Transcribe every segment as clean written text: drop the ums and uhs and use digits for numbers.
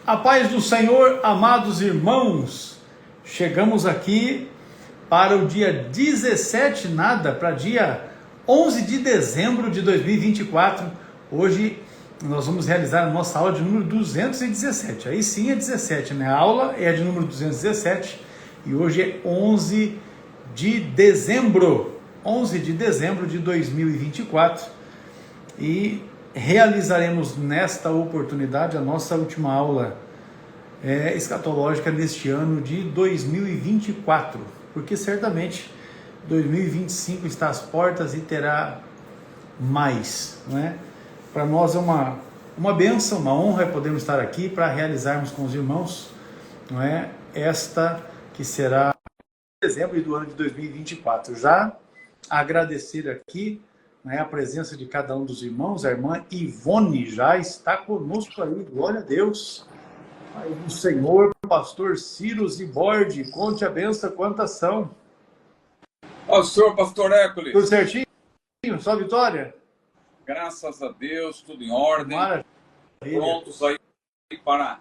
A paz do Senhor, amados irmãos, chegamos aqui para o dia 17, para dia 11 de dezembro de 2024. Hoje nós vamos realizar a nossa aula de número 217, aí sim é 17, né? A aula é a de número 217 e hoje é 11 de dezembro de 2024 e realizaremos nesta oportunidade a nossa última aula escatológica neste ano de 2024, porque certamente 2025 está às portas e terá mais, não é? Para nós é uma bênção, uma honra podermos estar aqui para realizarmos com os irmãos, não é? Esta que será dezembro do ano de 2024. Já agradecer aqui, né, a presença de cada um dos irmãos. A irmã Ivone já está conosco aí, glória a Deus. Aí do Senhor, pastor Ciro Zibordi, conte a benção, quantas são? Ó, senhor pastor Hércules. Tudo certinho? Só vitória? Graças a Deus, tudo em ordem. Maravilha. Prontos aí para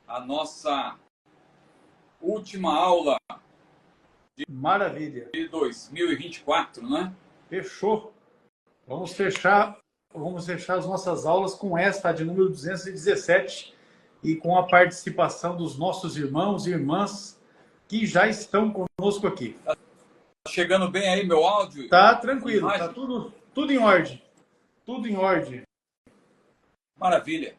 a nossa última aula Maravilha. de 2024, né? Fechou. Vamos fechar as nossas aulas com esta de número 217 e com a participação dos nossos irmãos e irmãs que já estão conosco aqui. Tá chegando bem aí meu áudio? Tá tranquilo, tá tudo em ordem. Tudo em ordem. Maravilha.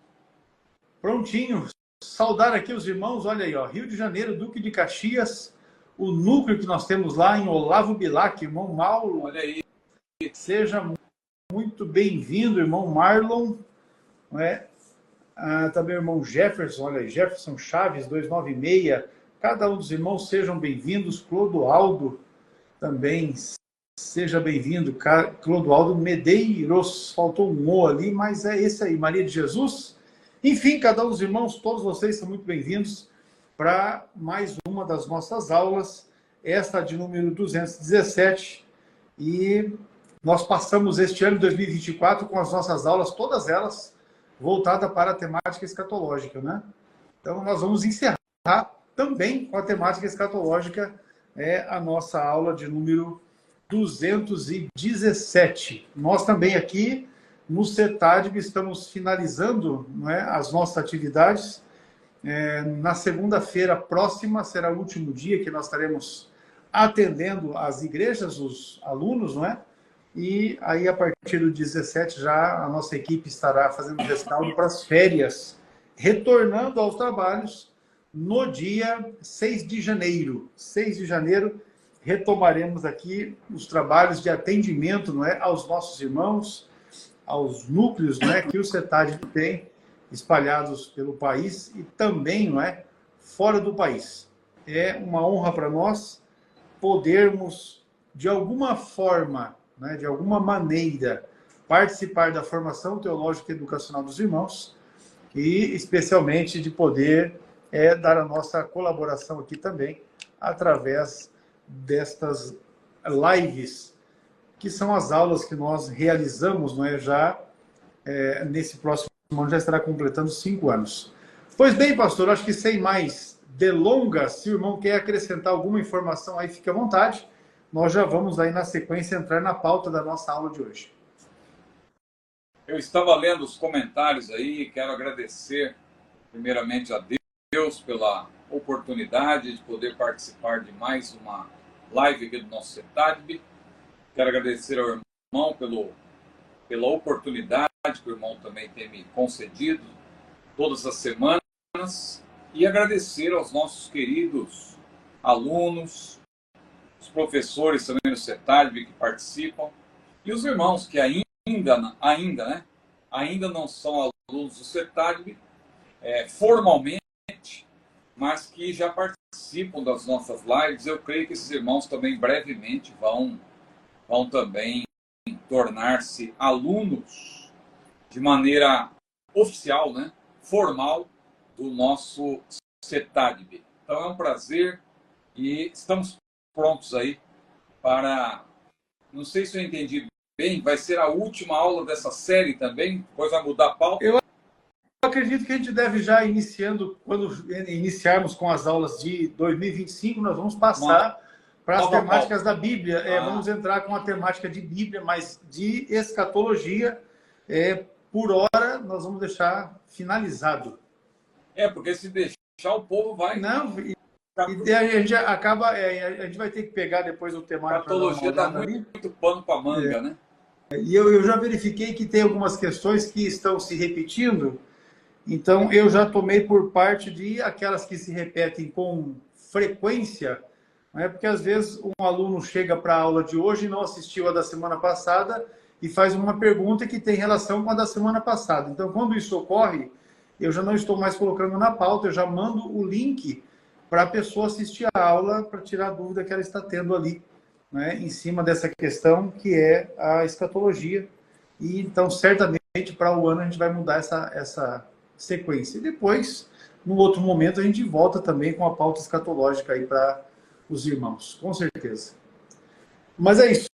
Prontinho. Saudar aqui os irmãos, olha aí, ó, Rio de Janeiro, Duque de Caxias, o núcleo que nós temos lá em Olavo Bilac, irmão Mauro. Olha aí. Seja muito bem-vindo, irmão Marlon, não é? Também o irmão Jefferson, olha aí, Jefferson Chaves, 296, cada um dos irmãos sejam bem-vindos. Clodoaldo também, seja bem-vindo. Clodoaldo Medeiros, faltou um O ali, mas é esse aí, Maria de Jesus. Enfim, cada um dos irmãos, todos vocês são muito bem-vindos para mais uma das nossas aulas, esta de número 217, e nós passamos este ano de 2024 com as nossas aulas, todas elas voltadas para a temática escatológica, né? Então, nós vamos encerrar também com a temática escatológica, a nossa aula de número 217. Nós também aqui no CETADB estamos finalizando, não é, as nossas atividades. Na segunda-feira próxima será o último dia que nós estaremos atendendo as igrejas, os alunos, não é? E aí, a partir do 17, já a nossa equipe estará fazendo rescaldo para as férias, retornando aos trabalhos no dia 6 de janeiro. 6 de janeiro, retomaremos aqui os trabalhos de atendimento, não é, aos nossos irmãos, aos núcleos, não é, que o CETAD tem espalhados pelo país e também, não é, fora do país. É uma honra para nós podermos, de alguma forma, né, de alguma maneira, participar da formação teológica e educacional dos irmãos e, especialmente, de poder dar a nossa colaboração aqui também através destas lives, que são as aulas que nós realizamos, não é, já nesse próximo ano, já estará completando 5 anos. Pois bem, pastor, acho que sem mais delongas, se o irmão quer acrescentar alguma informação aí, fique à vontade. Nós já vamos aí na sequência entrar na pauta da nossa aula de hoje. Eu estava lendo os comentários aí, quero agradecer primeiramente a Deus pela oportunidade de poder participar de mais uma live aqui do nosso CETADB. Quero agradecer ao irmão pela oportunidade que o irmão também tem me concedido todas as semanas e agradecer aos nossos queridos alunos, os professores também do CETADB que participam e os irmãos que ainda não são alunos do CETADB formalmente, mas que já participam das nossas lives. Eu creio que esses irmãos também brevemente vão também tornar-se alunos de maneira oficial, né, formal, do nosso CETADB. Então é um prazer e estamos prontos aí para, não sei se eu entendi bem, vai ser a última aula dessa série também, depois vai mudar a pauta? Eu acredito que a gente deve já iniciando, quando iniciarmos com as aulas de 2025, nós vamos passar para as temáticas da Bíblia. Vamos entrar com a temática de Bíblia, mas de escatologia, por hora, nós vamos deixar finalizado. Porque se deixar, o povo vai... Não, e a gente acaba, a gente vai ter que pegar depois o temático. Escatologia dá muito pano para manga, né? E eu já verifiquei que tem algumas questões que estão se repetindo, então eu já tomei por parte de aquelas que se repetem com frequência, né? Porque às vezes um aluno chega para a aula de hoje e não assistiu a da semana passada e faz uma pergunta que tem relação com a da semana passada. Então, quando isso ocorre, eu já não estou mais colocando na pauta, eu já mando o link para a pessoa assistir a aula para tirar a dúvida que ela está tendo ali, né, em cima dessa questão que é a escatologia. E então, certamente, para o ano a gente vai mudar essa sequência. E depois, num outro momento, a gente volta também com a pauta escatológica aí para os irmãos, com certeza. Mas é isso.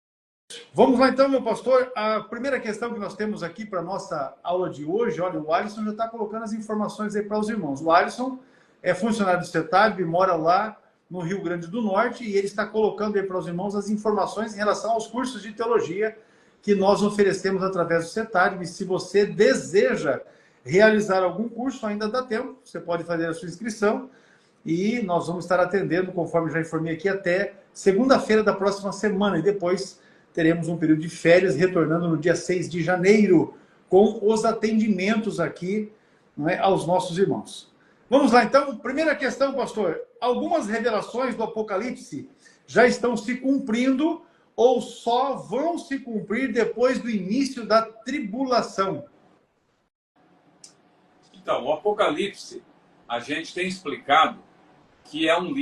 Vamos lá então, meu pastor. A primeira questão que nós temos aqui para a nossa aula de hoje, olha, o Alisson já está colocando as informações aí para os irmãos. O Alisson é funcionário do CETAB, mora lá no Rio Grande do Norte, e ele está colocando aí para os irmãos as informações em relação aos cursos de teologia que nós oferecemos através do CETAB. E se você deseja realizar algum curso, ainda dá tempo, você pode fazer a sua inscrição, e nós vamos estar atendendo, conforme já informei aqui, até segunda-feira da próxima semana, e depois teremos um período de férias, retornando no dia 6 de janeiro, com os atendimentos aqui, não é, aos nossos irmãos. Vamos lá, então. Primeira questão, pastor. Algumas revelações do Apocalipse já estão se cumprindo ou só vão se cumprir depois do início da tribulação? Então, o Apocalipse, a gente tem explicado que é um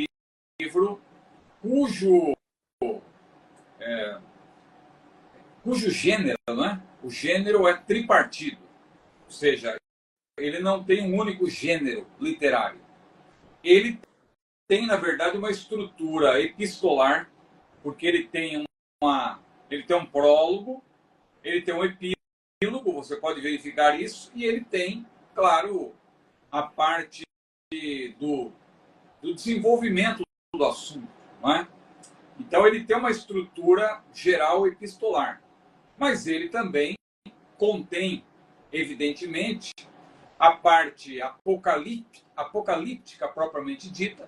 livro cujo gênero, né? O gênero é tripartido, ou seja, ele não tem um único gênero literário. Ele tem, na verdade, uma estrutura epistolar, porque ele tem um prólogo, ele tem um epílogo, você pode verificar isso, e ele tem, claro, a parte do desenvolvimento do assunto, não é? Então, ele tem uma estrutura geral epistolar, mas ele também contém, evidentemente, a parte apocalíptica propriamente dita.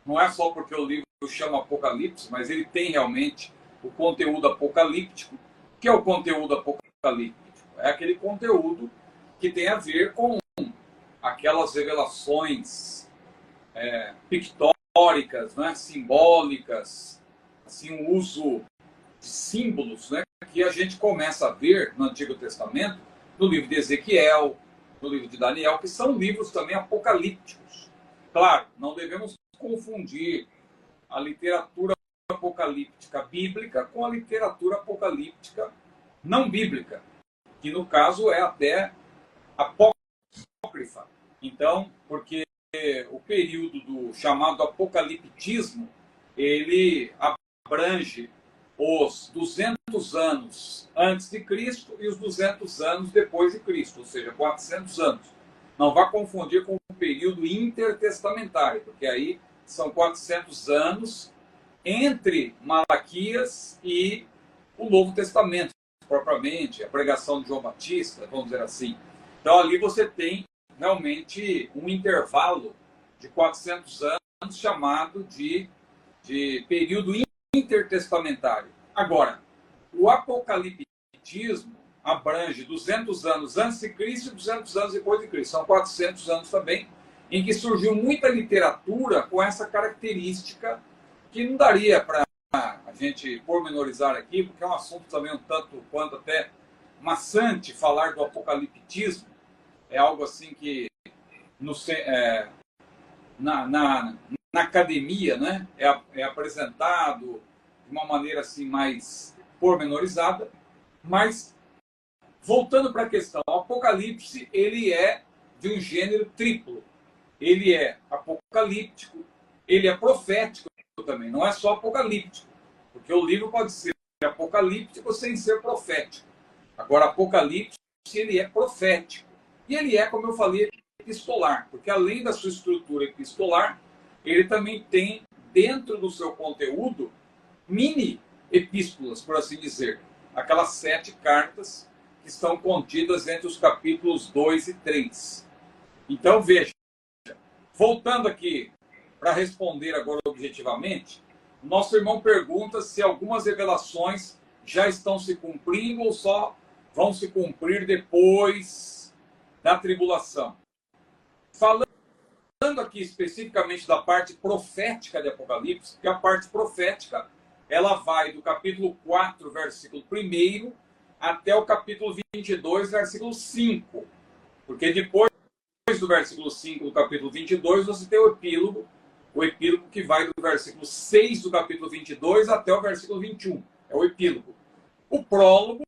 Não é só porque o livro chama Apocalipse, mas ele tem realmente o conteúdo apocalíptico. O que é o conteúdo apocalíptico? É aquele conteúdo que tem a ver com aquelas revelações pictóricas, né, simbólicas, assim, o uso de símbolos, né, que a gente começa a ver no Antigo Testamento, no livro de Ezequiel, no livro de Daniel, que são livros também apocalípticos. Claro, não devemos confundir a literatura apocalíptica bíblica com a literatura apocalíptica não bíblica, que no caso é até apócrifa. Então, porque o período do chamado apocaliptismo, ele abrange os 200 anos antes de Cristo e os 200 anos depois de Cristo, ou seja, 400 anos. Não vá confundir com o período intertestamentário, porque aí são 400 anos entre Malaquias e o Novo Testamento, propriamente, a pregação de João Batista, vamos dizer assim. Então ali você tem realmente um intervalo de 400 anos chamado de período intertestamentário. Agora, o apocaliptismo abrange 200 anos antes de Cristo e 200 anos depois de Cristo. São 400 anos também, em que surgiu muita literatura com essa característica que não daria para a gente pormenorizar aqui, porque é um assunto também um tanto quanto até maçante falar do apocaliptismo. É algo assim que na academia, né, é apresentado de uma maneira assim mais pormenorizada, mas voltando para a questão, o Apocalipse ele é de um gênero triplo. Ele é apocalíptico, ele é profético também, não é só apocalíptico, porque o livro pode ser apocalíptico sem ser profético. Agora, Apocalipse ele é profético e ele é, como eu falei epistolar, porque além da sua estrutura epistolar, ele também tem dentro do seu conteúdo mini epístolas, por assim dizer, aquelas 7 cartas que estão contidas entre os capítulos 2 e 3. Então veja, voltando aqui para responder agora objetivamente, nosso irmão pergunta se algumas revelações já estão se cumprindo ou só vão se cumprir depois da tribulação. Falando aqui especificamente da parte profética de Apocalipse, que a parte profética ela vai do capítulo 4, versículo 1 até o capítulo 22, versículo 5. Porque depois do versículo 5 do capítulo 22, você tem o epílogo que vai do versículo 6 do capítulo 22 até o versículo 21. É o epílogo. O prólogo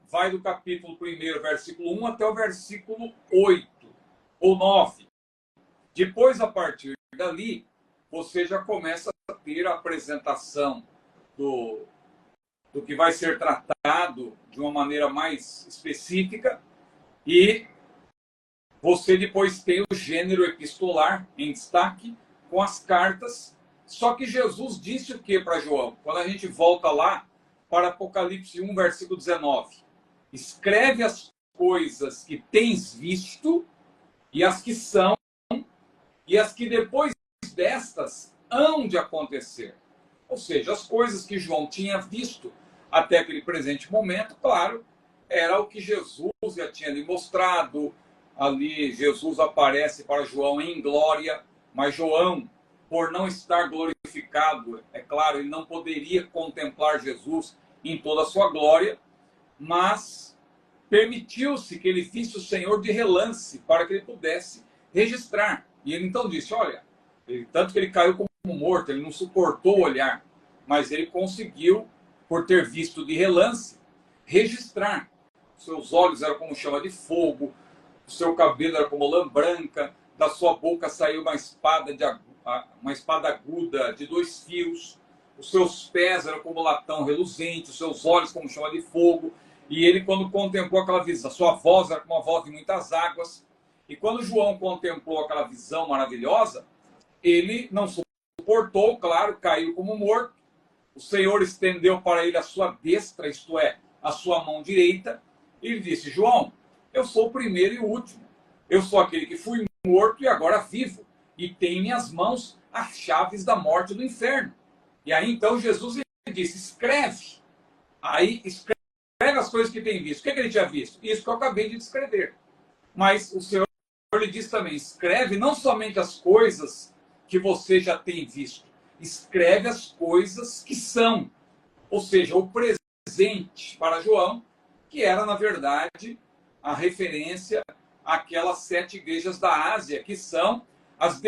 vai do capítulo 1, versículo 1 até o versículo 8 ou 9. Depois, a partir dali, você já começa a ter a apresentação do que vai ser tratado de uma maneira mais específica e você depois tem o gênero epistolar em destaque com as cartas. Só que Jesus disse o que para João? Quando a gente volta lá para Apocalipse 1, versículo 19. Escreve as coisas que tens visto e as que são e as que depois destas hão de acontecer. Ou seja, as coisas que João tinha visto até aquele presente momento, claro, era o que Jesus já tinha lhe mostrado. Ali Jesus aparece para João em glória, mas João, por não estar glorificado, é claro, ele não poderia contemplar Jesus em toda a sua glória, mas permitiu-se que ele visse o Senhor de relance para que ele pudesse registrar. E ele então disse, olha, tanto que ele caiu como morto, ele não suportou o olhar, mas ele conseguiu, por ter visto de relance, registrar. Seus olhos eram como chama de fogo, o seu cabelo era como lã branca, da sua boca saiu uma espada aguda de 2 fios, os seus pés eram como latão reluzente, os seus olhos como chama de fogo, e ele, quando contemplou aquela visão, a sua voz era como a voz de muitas águas, e quando João contemplou aquela visão maravilhosa, ele não suportou, claro, caiu como morto. O Senhor estendeu para ele a sua destra, isto é, a sua mão direita, e ele disse, João, eu sou o primeiro e o último. Eu sou aquele que fui morto e agora vivo, e tenho em minhas mãos as chaves da morte e do inferno. E aí então Jesus lhe disse, escreve. Aí escreve as coisas que tem visto. O que ele tinha visto? Isso que eu acabei de descrever. Mas o Senhor lhe diz também, escreve não somente as coisas que você já tem visto, escreve as coisas que são, ou seja, o presente para João, que era, na verdade, a referência àquelas 7 igrejas da Ásia, que são as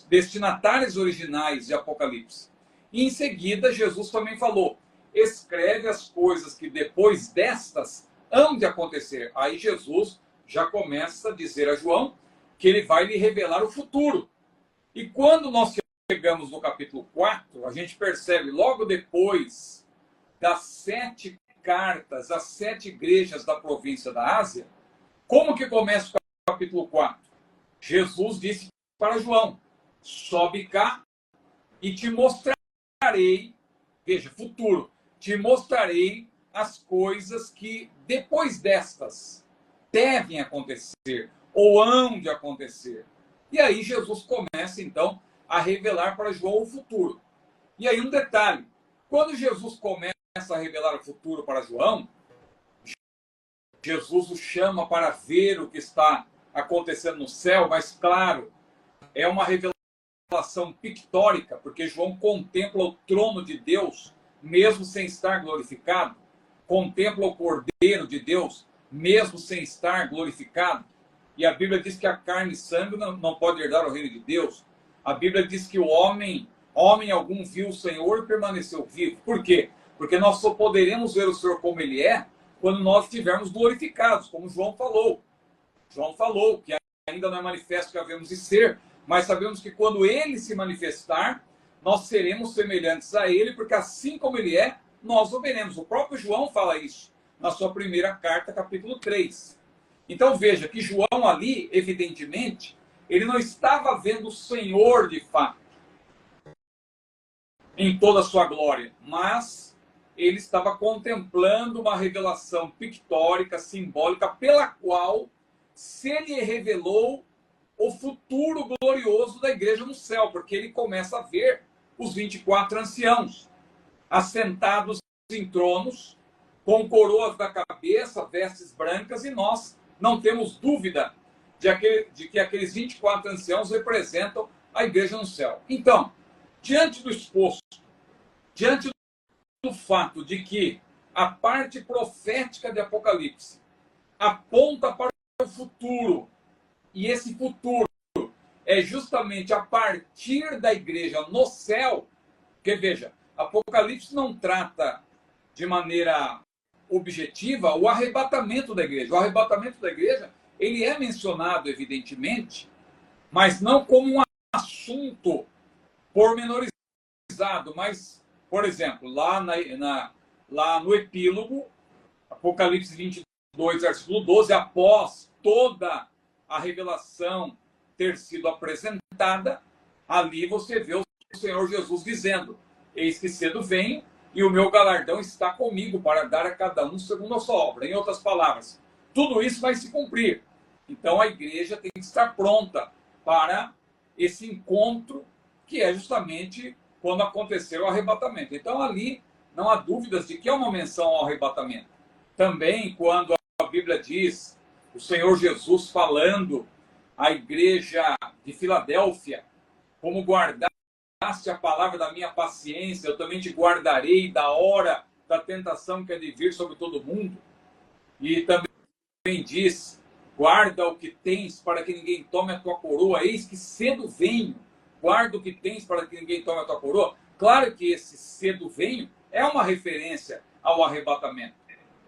destinatárias originais de Apocalipse. E em seguida, Jesus também falou, escreve as coisas que depois destas hão de acontecer. Aí Jesus já começa a dizer a João que ele vai lhe revelar o futuro. E quando nós chegamos no capítulo 4, a gente percebe logo depois das 7 cartas às 7 igrejas da província da Ásia, como que começa o capítulo 4? Jesus disse para João, sobe cá e te mostrarei, veja, futuro, te mostrarei as coisas que depois destas devem acontecer ou hão de acontecer. E aí Jesus começa então a revelar para João o futuro. E aí um detalhe, quando Jesus começa a revelar o futuro para João, Jesus o chama para ver o que está acontecendo no céu, mas claro, é uma revelação pictórica, porque João contempla o trono de Deus, mesmo sem estar glorificado, contempla o Cordeiro de Deus, mesmo sem estar glorificado. E a Bíblia diz que a carne e sangue não pode herdar o reino de Deus. A Bíblia diz que o homem algum viu o Senhor e permaneceu vivo. Por quê? Porque nós só poderemos ver o Senhor como Ele é quando nós estivermos glorificados, como João falou. João falou que ainda não é manifesto que havemos de ser, mas sabemos que quando Ele se manifestar, nós seremos semelhantes a Ele, porque assim como Ele é, nós o veremos. O próprio João fala isso na sua primeira carta, capítulo 3. Então veja que João ali, evidentemente, ele não estava vendo o Senhor de fato, em toda a sua glória, mas ele estava contemplando uma revelação pictórica, simbólica, pela qual se lhe revelou o futuro glorioso da igreja no céu, porque ele começa a ver os 24 anciãos assentados em tronos, com coroas na cabeça, vestes brancas, e nós não temos dúvida de que aqueles 24 anciãos representam a igreja no céu. Então, diante do exposto, diante do fato de que a parte profética de Apocalipse aponta para o futuro, e esse futuro é justamente a partir da igreja no céu, porque veja, Apocalipse não trata de maneira objetiva o arrebatamento da igreja. O arrebatamento da igreja, ele é mencionado, evidentemente, mas não como um assunto pormenorizado, mas, por exemplo, lá no epílogo, Apocalipse 22, versículo 12, após toda a revelação ter sido apresentada, ali você vê o Senhor Jesus dizendo: eis que cedo venho, e o meu galardão está comigo para dar a cada um segundo a sua obra. Em outras palavras, tudo isso vai se cumprir. Então a igreja tem que estar pronta para esse encontro, que é justamente quando aconteceu o arrebatamento. Então ali não há dúvidas de que é uma menção ao arrebatamento. Também quando a Bíblia diz, o Senhor Jesus falando à igreja de Filadélfia, como guardaste a palavra da minha paciência, eu também te guardarei da hora da tentação que é de vir sobre todo mundo. E também diz, guarda o que tens para que ninguém tome a tua coroa, eis que cedo venho, guarda o que tens para que ninguém tome a tua coroa. Claro que esse cedo venho é uma referência ao arrebatamento,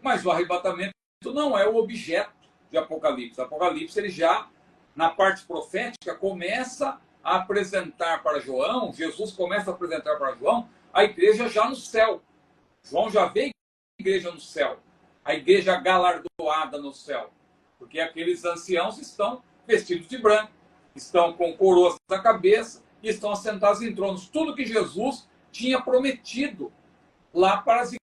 mas o arrebatamento não é o objeto de Apocalipse. Apocalipse, ele já, na parte profética, começa a apresentar para João, Jesus começa a apresentar para João a igreja já no céu. João já vê a igreja no céu, a igreja galardoada no céu, porque aqueles anciãos estão vestidos de branco, estão com coroas na cabeça e estão assentados em tronos. Tudo que Jesus tinha prometido lá para as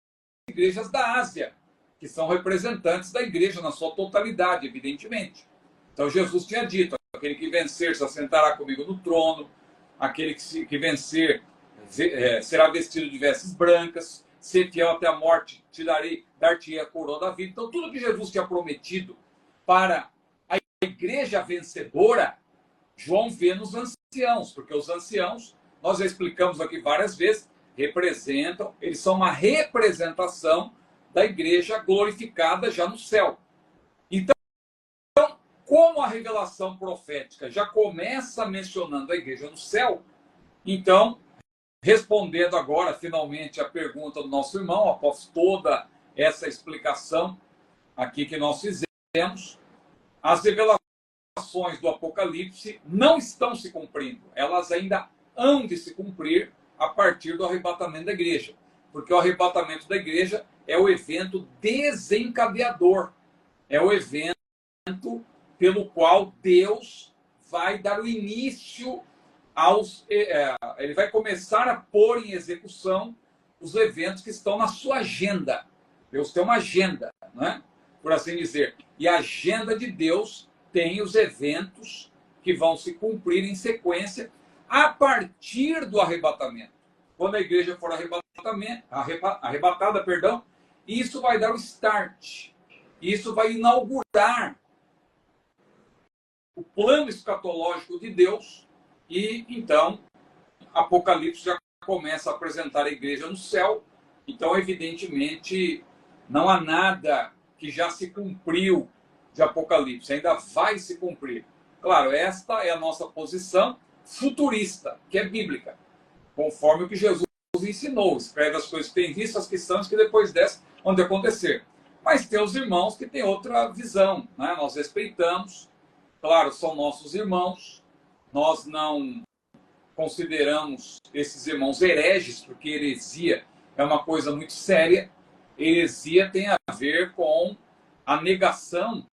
igrejas da Ásia, que são representantes da igreja na sua totalidade, evidentemente. Então Jesus tinha dito: aquele que vencer se assentará comigo no trono, aquele que vencer será vestido de vestes brancas, ser fiel até a morte, dar-te a coroa da vida. Então tudo que Jesus tinha prometido para a igreja vencedora, João vê nos anciãos, porque os anciãos, nós já explicamos aqui várias vezes, representam, eles são uma representação da igreja glorificada já no céu. Então, como a revelação profética já começa mencionando a igreja no céu, então, respondendo agora, finalmente, a pergunta do nosso irmão, após toda essa explicação aqui que nós fizemos, as revelações do Apocalipse não estão se cumprindo. Elas ainda hão de se cumprir a partir do arrebatamento da igreja. Porque o arrebatamento da igreja é o evento desencadeador. É o evento pelo qual Deus vai dar o início ele vai começar a pôr em execução os eventos que estão na sua agenda. Deus tem uma agenda, né? Por assim dizer. E a agenda de Deus tem os eventos que vão se cumprir em sequência a partir do arrebatamento. Quando a igreja for arrebatada, isso vai dar o start. Isso vai inaugurar o plano escatológico de Deus. E então Apocalipse já começa a apresentar a igreja no céu. Então, evidentemente, não há nada que já se cumpriu de Apocalipse, ainda vai se cumprir. Claro, esta é a nossa posição futurista, que é bíblica, conforme o que Jesus ensinou. Escreve as coisas que tem visto, as que são, as que depois dessas vão acontecer. Mas tem os irmãos que têm outra visão, né? Nós respeitamos, claro, são nossos irmãos, nós não consideramos esses irmãos hereges, porque heresia é uma coisa muito séria. Heresia tem a ver com a negação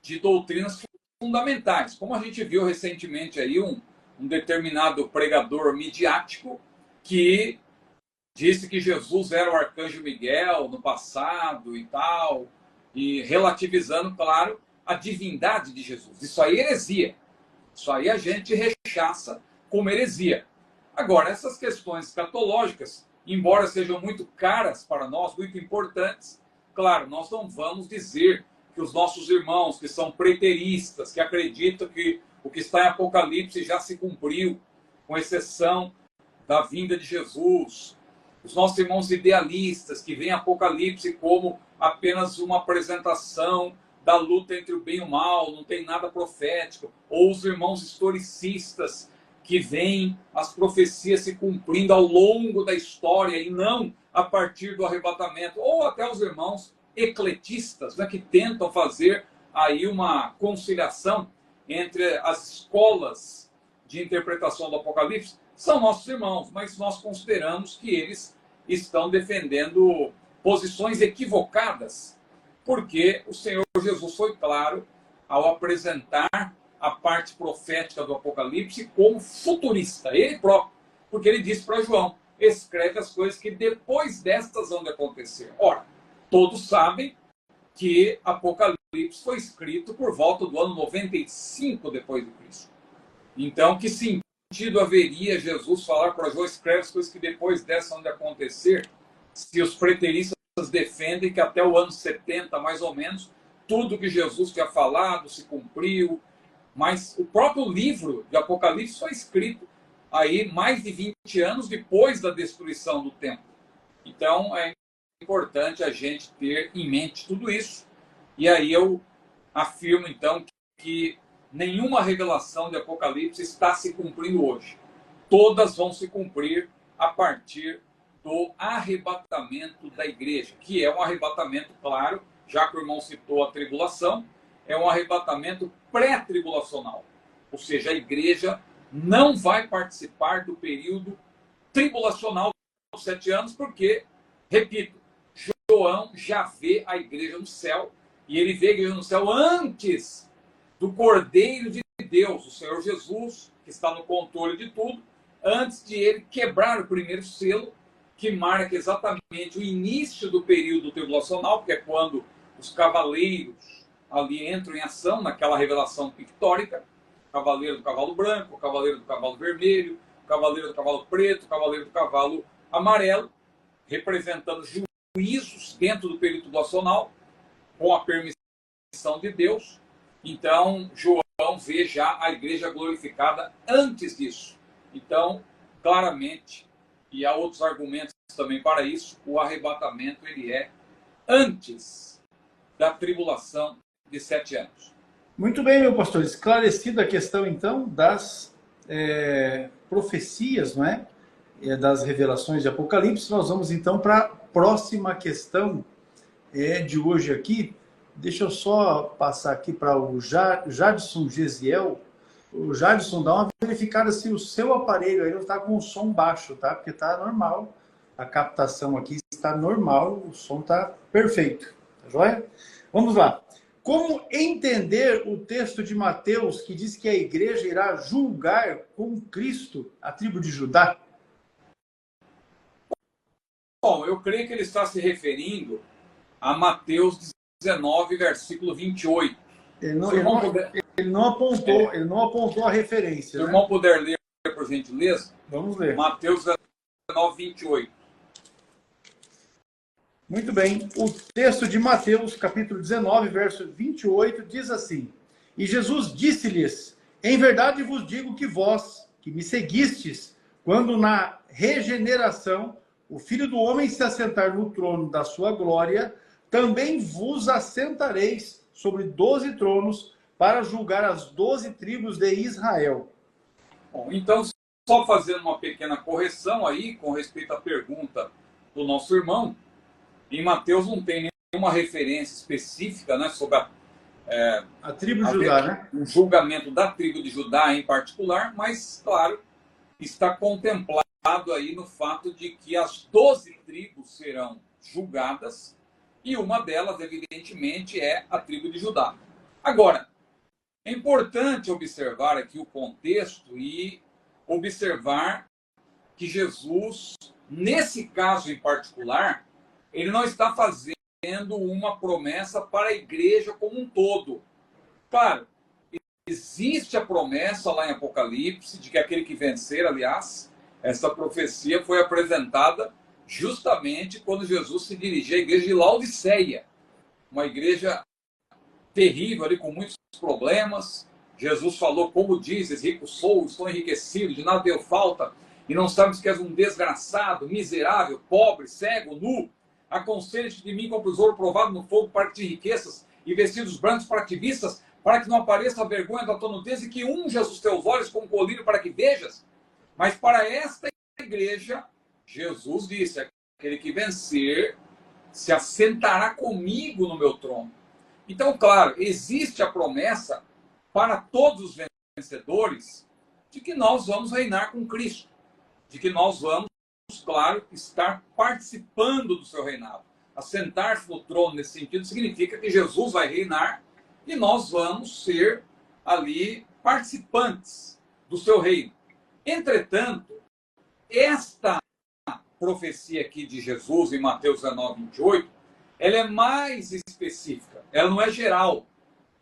de doutrinas fundamentais. Como a gente viu recentemente aí um determinado pregador midiático que disse que Jesus era o arcanjo Miguel no passado e tal, e relativizando, claro, a divindade de Jesus. Isso aí é heresia. Isso aí a gente rechaça como heresia. Agora, essas questões escatológicas, embora sejam muito caras para nós, muito importantes, claro, nós não vamos dizer que os nossos irmãos que são preteristas, que acreditam que o que está em Apocalipse já se cumpriu, com exceção da vinda de Jesus, os nossos irmãos idealistas, que veem Apocalipse como apenas uma apresentação da luta entre o bem e o mal, não tem nada profético, ou os irmãos historicistas, que veem as profecias se cumprindo ao longo da história e não a partir do arrebatamento, ou até os irmãos ecletistas, né, que tentam fazer aí uma conciliação entre as escolas de interpretação do Apocalipse, são nossos irmãos, mas nós consideramos que eles estão defendendo posições equivocadas, porque o Senhor Jesus foi claro ao apresentar a parte profética do Apocalipse como futurista, ele próprio, porque ele disse para João, escreve as coisas que depois destas vão de acontecer. Ora, todos sabem que Apocalipse foi escrito por volta do ano 95 depois de Cristo. Então, que sentido haveria Jesus falar para João, escreve as coisas que depois dessas vão de acontecer, se os preteristas defendem que até o ano 70, mais ou menos, tudo que Jesus tinha falado se cumpriu, mas o próprio livro de Apocalipse foi escrito aí mais de 20 anos depois da destruição do templo. Então, é importante a gente ter em mente tudo isso. E aí eu afirmo, então, que nenhuma revelação de Apocalipse está se cumprindo hoje. Todas vão se cumprir a partir do arrebatamento da igreja, que é um arrebatamento, claro, já que o irmão citou a tribulação, é um arrebatamento pré-tribulacional. Ou seja, a igreja não vai participar do período tribulacional dos 7 anos, porque, repito, João já vê a igreja no céu, e ele vê a igreja no céu antes do Cordeiro de Deus, o Senhor Jesus, que está no controle de tudo, antes de ele quebrar o primeiro selo, que marca exatamente o início do período tribulacional, que é quando os cavaleiros ali entram em ação, naquela revelação pictórica, o cavaleiro do cavalo branco, o cavaleiro do cavalo vermelho, o cavaleiro do cavalo preto, o cavaleiro do cavalo amarelo, representando juízos dentro do período tribulacional, com a permissão de Deus. Então, João vê já a igreja glorificada antes disso. Então, claramente, e há outros argumentos também para isso, o arrebatamento ele é antes da tribulação de 7 anos. Muito bem, meu pastor. Esclarecida a questão, então, das profecias, não é? Das revelações de Apocalipse, nós vamos, então, para a próxima questão de hoje aqui. Deixa eu só passar aqui para o Jadson Gesiel. O Jadson, dá uma verificada se o seu aparelho aí não está com o som baixo, tá? Porque está normal. A captação aqui está normal, o som está perfeito. Tá joia? Vamos lá. Como entender o texto de Mateus que diz que a igreja irá julgar com Cristo a tribo de Judá? Bom, eu creio que ele está se referindo a Mateus 19, versículo 28. Ele não apontou a referência. Se o irmão puder ler, por gentileza. Vamos ler. Mateus 19, 28. Muito bem. O texto de Mateus, capítulo 19, verso 28, diz assim: E Jesus disse-lhes, em verdade vos digo que vós, que me seguistes, quando na regeneração o Filho do Homem se assentar no trono da sua glória, também vos assentareis sobre 12 tronos para julgar as 12 tribos de Israel. Bom, então, só fazendo uma pequena correção aí, com respeito à pergunta do nosso irmão, em Mateus não tem nenhuma referência específica, né, sobre a tribo de Judá, né? O julgamento da tribo de Judá em particular, mas, claro, está contemplado aí no fato de que as 12 tribos serão julgadas, e uma delas, evidentemente, é a tribo de Judá. Agora, é importante observar aqui o contexto e observar que Jesus, nesse caso em particular, ele não está fazendo uma promessa para a igreja como um todo. Claro, existe a promessa lá em Apocalipse de que aquele que vencer, aliás, essa profecia foi apresentada justamente quando Jesus se dirigia à igreja de Laodiceia, uma igreja terrível ali, com muitos problemas. Jesus falou, como dizes, rico sou, estou enriquecido, de nada deu falta, e não sabes que és um desgraçado, miserável, pobre, cego, nu. Aconselho-te de mim como tesouro provado no fogo para que te enriqueças, e vestidos brancos para que te vistas, para que não apareça a vergonha da tua nudez, e que unjas os teus olhos com colírio para que vejas. Mas para esta igreja, Jesus disse, aquele que vencer se assentará comigo no meu trono. Então, claro, existe a promessa para todos os vencedores de que nós vamos reinar com Cristo, de que nós vamos, claro, estar participando do seu reinado. Assentar-se no trono, nesse sentido, significa que Jesus vai reinar e nós vamos ser ali participantes do seu reino. Entretanto, esta profecia aqui de Jesus em Mateus 19, 28, ela é mais específica, ela não é geral,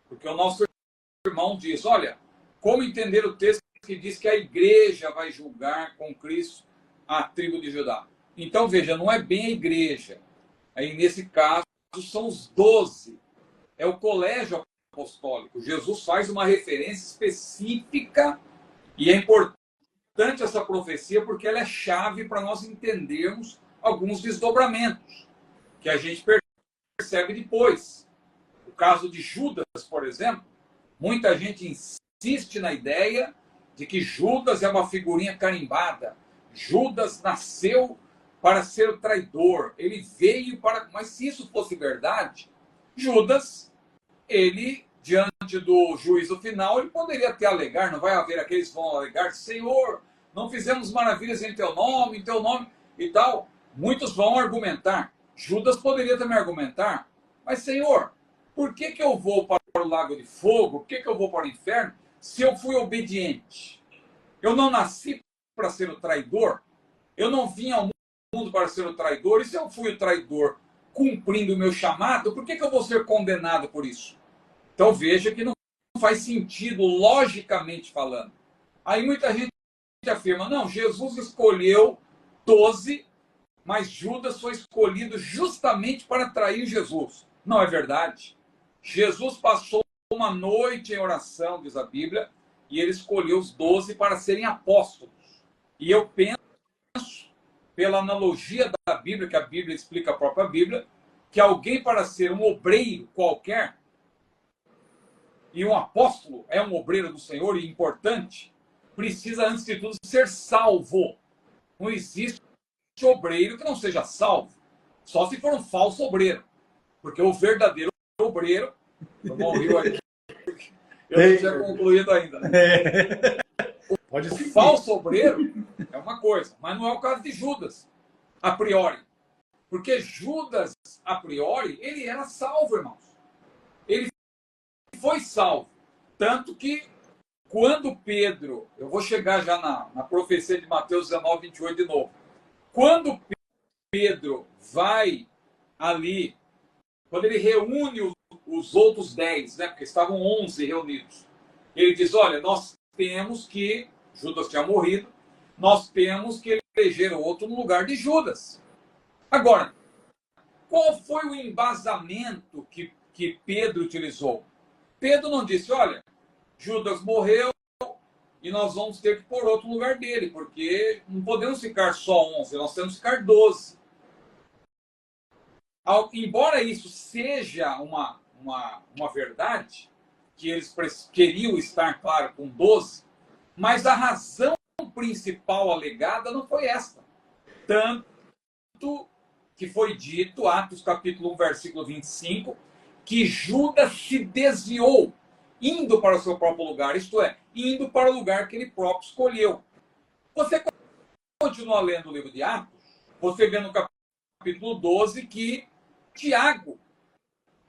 porque o nosso irmão diz, olha, como entender o texto que diz que a igreja vai julgar com Cristo a tribo de Judá? Então, veja, não é bem a igreja. Aí, nesse caso, são os 12. É o colégio apostólico. Jesus faz uma referência específica e é importante essa profecia porque ela é chave para nós entendermos alguns desdobramentos que a gente percebe depois. O caso de Judas, por exemplo, muita gente insiste na ideia de que Judas é uma figurinha carimbada. Judas nasceu para ser o traidor. Ele veio para... Mas se isso fosse verdade, Judas, ele, diante do juízo final, ele poderia até alegar, não vai haver aqueles que vão alegar, Senhor, não fizemos maravilhas em teu nome e tal. Muitos vão argumentar. Judas poderia também argumentar, mas Senhor, por que eu vou para o lago de fogo? Por que eu vou para o inferno se eu fui obediente? Eu não nasci para ser o traidor? Eu não vim ao mundo para ser o traidor? E se eu fui o traidor cumprindo o meu chamado, por que eu vou ser condenado por isso? Então veja que não faz sentido, logicamente falando. Aí muita gente afirma, não, Jesus escolheu 12, mas Judas foi escolhido justamente para trair Jesus. Não é verdade. Jesus passou uma noite em oração, diz a Bíblia, e ele escolheu os 12 para serem apóstolos. E eu penso, pela analogia da Bíblia, que a Bíblia explica a própria Bíblia, que alguém para ser um obreiro qualquer, e um apóstolo é um obreiro do Senhor e importante, precisa, antes de tudo, ser salvo. Não existe obreiro que não seja salvo, só se for um falso obreiro, porque o verdadeiro obreiro, eu não riu aqui, eu não tinha concluído ainda. Pode o seguir. falso obreiro é uma coisa, mas não é o caso de Judas, a priori, porque Judas, a priori, ele era salvo, irmãos. Ele foi salvo, tanto que quando Pedro, eu vou chegar já na profecia de Mateus 19, 28 de novo, quando Pedro vai ali, quando ele reúne os outros 10, né, porque estavam 11 reunidos, ele diz, olha, nós temos que, Judas tinha morrido, nós temos que eleger outro no lugar de Judas. Agora, qual foi o embasamento que Pedro utilizou? Pedro não disse, olha, Judas morreu e nós vamos ter que pôr outro no lugar dele, porque não podemos ficar só 11, nós temos que ficar 12. Embora isso seja uma verdade, que eles queriam estar, claro, com 12, mas a razão principal alegada não foi esta. Tanto que foi dito, Atos capítulo 1, versículo 25, que Judas se desviou, indo para o seu próprio lugar, isto é, indo para o lugar que ele próprio escolheu. Você continua lendo o livro de Atos, você vê no capítulo 12 que Tiago,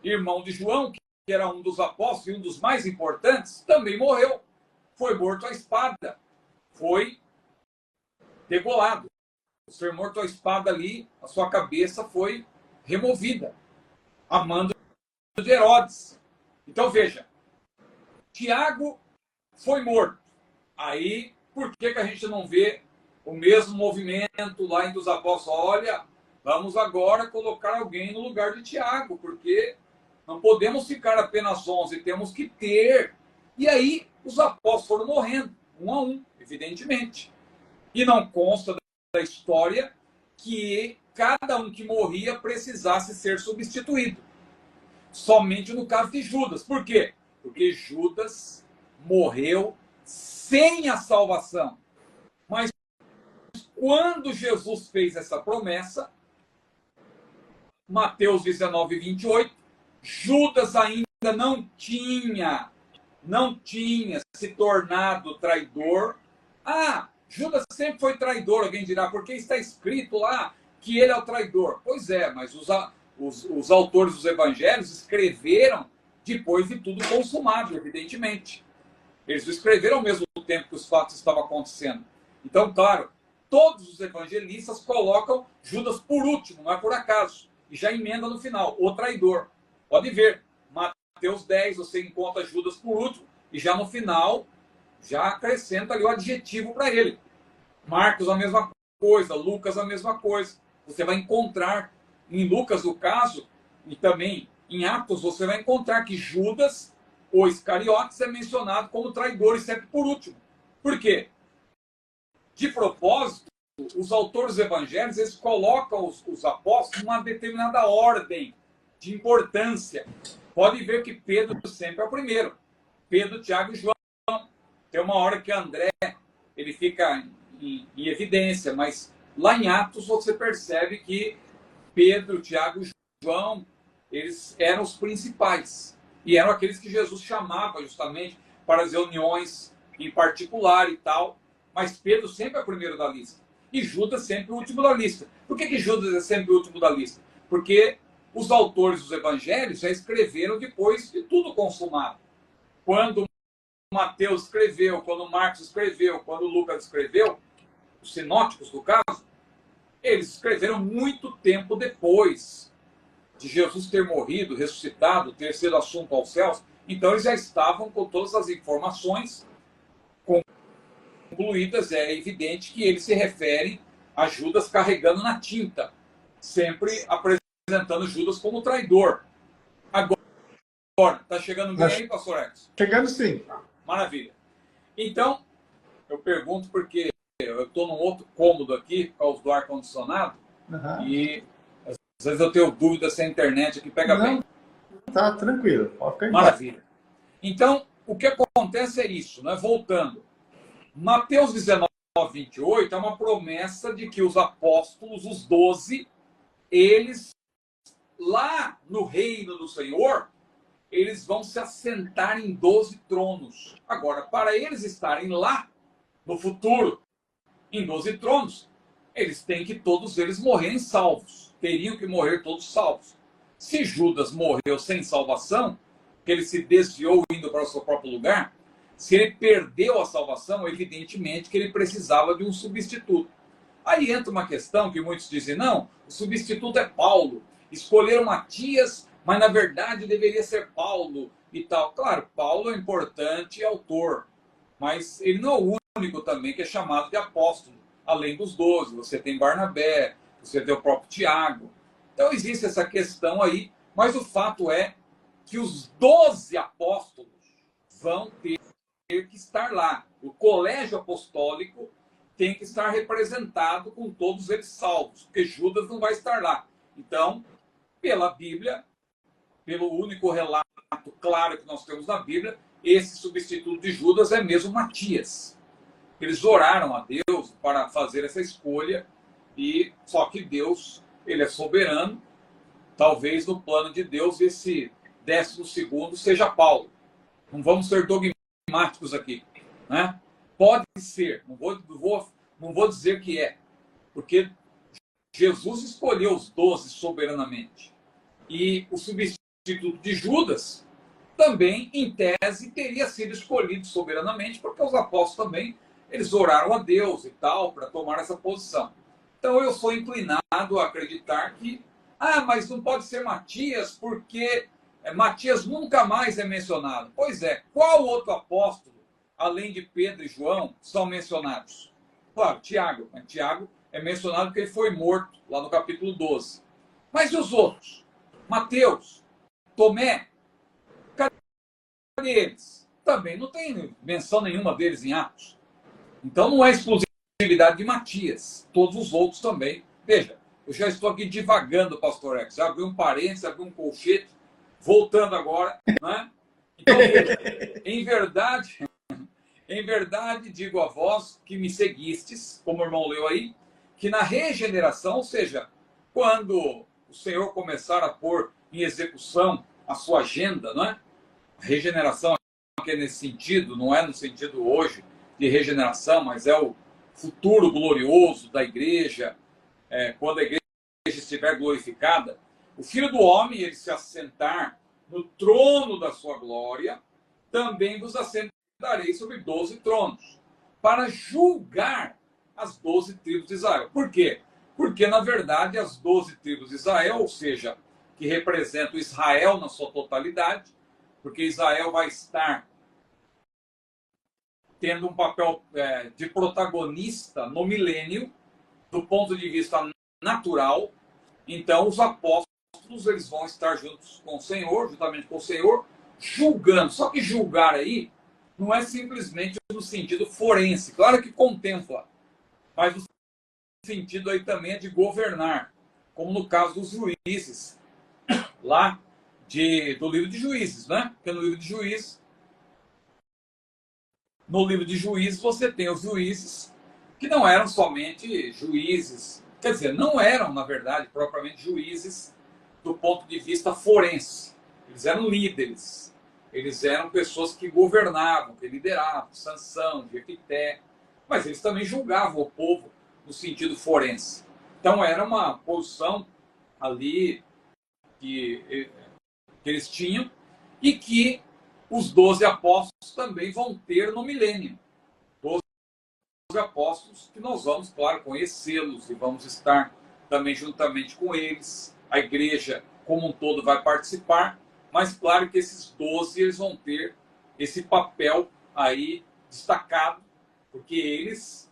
irmão de João, que era um dos apóstolos e um dos mais importantes, também morreu. Foi morto à espada. Foi degolado. O ser morto à espada ali, a sua cabeça foi removida. A mando de Herodes. Então veja, Tiago foi morto. Aí, por que a gente não vê o mesmo movimento lá em dos apóstolos? Olha, vamos agora colocar alguém no lugar de Tiago, porque não podemos ficar apenas 11, temos que ter. E aí, os apóstolos foram morrendo, um a um, evidentemente. E não consta da história que cada um que morria precisasse ser substituído. Somente no caso de Judas. Por quê? Porque Judas morreu sem a salvação. Mas quando Jesus fez essa promessa, Mateus 19, 28, Judas ainda não tinha se tornado traidor. Ah, Judas sempre foi traidor, alguém dirá, porque está escrito lá que ele é o traidor. Pois é, mas os autores dos evangelhos escreveram depois de tudo consumado, evidentemente. Eles escreveram ao mesmo tempo que os fatos estavam acontecendo. Então, claro, todos os evangelistas colocam Judas por último, não é por acaso. E já emenda no final, o traidor. Pode ver, Mateus 10, você encontra Judas por último, e já no final, já acrescenta ali o adjetivo para ele. Marcos a mesma coisa, Lucas a mesma coisa. Você vai encontrar, em Lucas no caso, e também em Atos, você vai encontrar que Judas, o Iscariotes, é mencionado como traidor e sempre por último. Por quê? De propósito, os autores evangelhos, eles colocam os apóstolos numa determinada ordem de importância. Pode ver que Pedro sempre é o primeiro. Pedro, Tiago e João. Tem uma hora que André ele fica em evidência, mas lá em Atos você percebe que Pedro, Tiago e João, eles eram os principais. E eram aqueles que Jesus chamava justamente para as reuniões em particular e tal. Mas Pedro sempre é o primeiro da lista. E Judas sempre o último da lista. Por que Judas é sempre o último da lista? Porque os autores dos evangelhos já escreveram depois de tudo consumado. Quando Mateus escreveu, quando Marcos escreveu, quando Lucas escreveu, os sinóticos, no caso, eles escreveram muito tempo depois de Jesus ter morrido, ressuscitado, ter sido assunto aos céus. Então eles já estavam com todas as informações concluídas. É evidente que eles se referem a Judas carregando na tinta, sempre apresentando Judas como traidor. Agora, está chegando bem aí, pastor Edson? Chegando sim. Maravilha. Então, eu pergunto porque eu estou num outro cômodo aqui, por causa do ar-condicionado, e às vezes eu tenho dúvida se a internet aqui pega bem. Tá tranquilo, pode ficar em paz. Maravilha. Então, o que acontece é isso, né? Voltando. Mateus 19, 28 é uma promessa de que os apóstolos, os 12, eles, lá no reino do Senhor, eles vão se assentar em 12 tronos. Agora, para eles estarem lá, no futuro, em 12 tronos, eles têm que todos eles morrerem salvos. Teriam que morrer todos salvos. Se Judas morreu sem salvação, que ele se desviou indo para o seu próprio lugar, se ele perdeu a salvação, evidentemente que ele precisava de um substituto. Aí entra uma questão que muitos dizem, não, o substituto é Paulo. Escolheram Matias, mas na verdade deveria ser Paulo e tal. Claro, Paulo é importante autor, mas ele não é o único também que é chamado de apóstolo. Além dos 12, você tem Barnabé, você tem o próprio Tiago. Então existe essa questão aí, mas o fato é que os 12 apóstolos vão ter que estar lá. O colégio apostólico tem que estar representado com todos eles salvos, porque Judas não vai estar lá. Então, pela Bíblia, pelo único relato claro que nós temos na Bíblia, esse substituto de Judas é mesmo Matias. Eles oraram a Deus para fazer essa escolha, e só que Deus, ele é soberano. Talvez no plano de Deus esse 12º seja Paulo. Não vamos ser dogmáticos aqui, né? Pode ser, não vou dizer que é, porque Jesus escolheu os 12 soberanamente. E o substituto de Judas também, em tese, teria sido escolhido soberanamente, porque os apóstolos também, eles oraram a Deus e tal, para tomar essa posição. Então, eu sou inclinado a acreditar que, mas não pode ser Matias, porque Matias nunca mais é mencionado. Pois é, qual outro apóstolo, além de Pedro e João, são mencionados? Claro, Tiago. Tiago é mencionado porque ele foi morto, lá no capítulo 12. Mas e os outros? Mateus, Tomé, cadê eles? Também não tem menção nenhuma deles em Atos. Então não é exclusividade de Matias. Todos os outros também. Veja, eu já estou aqui divagando, pastor X. Já abri um parênteses, abri um colchete, voltando agora, né? Então, veja, em verdade, digo a vós que me seguistes, como o irmão leu aí, que na regeneração, ou seja, quando o Senhor começar a pôr em execução a sua agenda, não é? A regeneração que é nesse sentido, não é no sentido hoje de regeneração, mas é o futuro glorioso da igreja, quando a igreja estiver glorificada, o Filho do Homem, ele se assentar no trono da sua glória, também vos assentarei sobre 12 tronos, para julgar as 12 tribos de Israel. Por quê? Porque, na verdade, as 12 tribos de Israel, ou seja, que representam Israel na sua totalidade, porque Israel vai estar tendo um papel de protagonista no milênio, do ponto de vista natural. Então, os apóstolos, eles vão estar juntos com o Senhor, juntamente com o Senhor, julgando. Só que julgar aí não é simplesmente no sentido forense. Claro que contempla, mas no sentido aí também é de governar, como no caso dos juízes, lá do livro de Juízes, né? Porque no livro de Juízes você tem os juízes que não eram somente juízes, quer dizer, não eram, na verdade, propriamente juízes do ponto de vista forense. Eles eram líderes, eles eram pessoas que governavam, que lideravam, Sansão, Jefité, mas eles também julgavam o povo no sentido forense. Então era uma posição ali que eles tinham e que os 12 apóstolos também vão ter no milênio. 12 apóstolos que nós vamos, claro, conhecê-los e vamos estar também juntamente com eles. A igreja como um todo vai participar, mas claro que esses 12 eles vão ter esse papel aí destacado, porque eles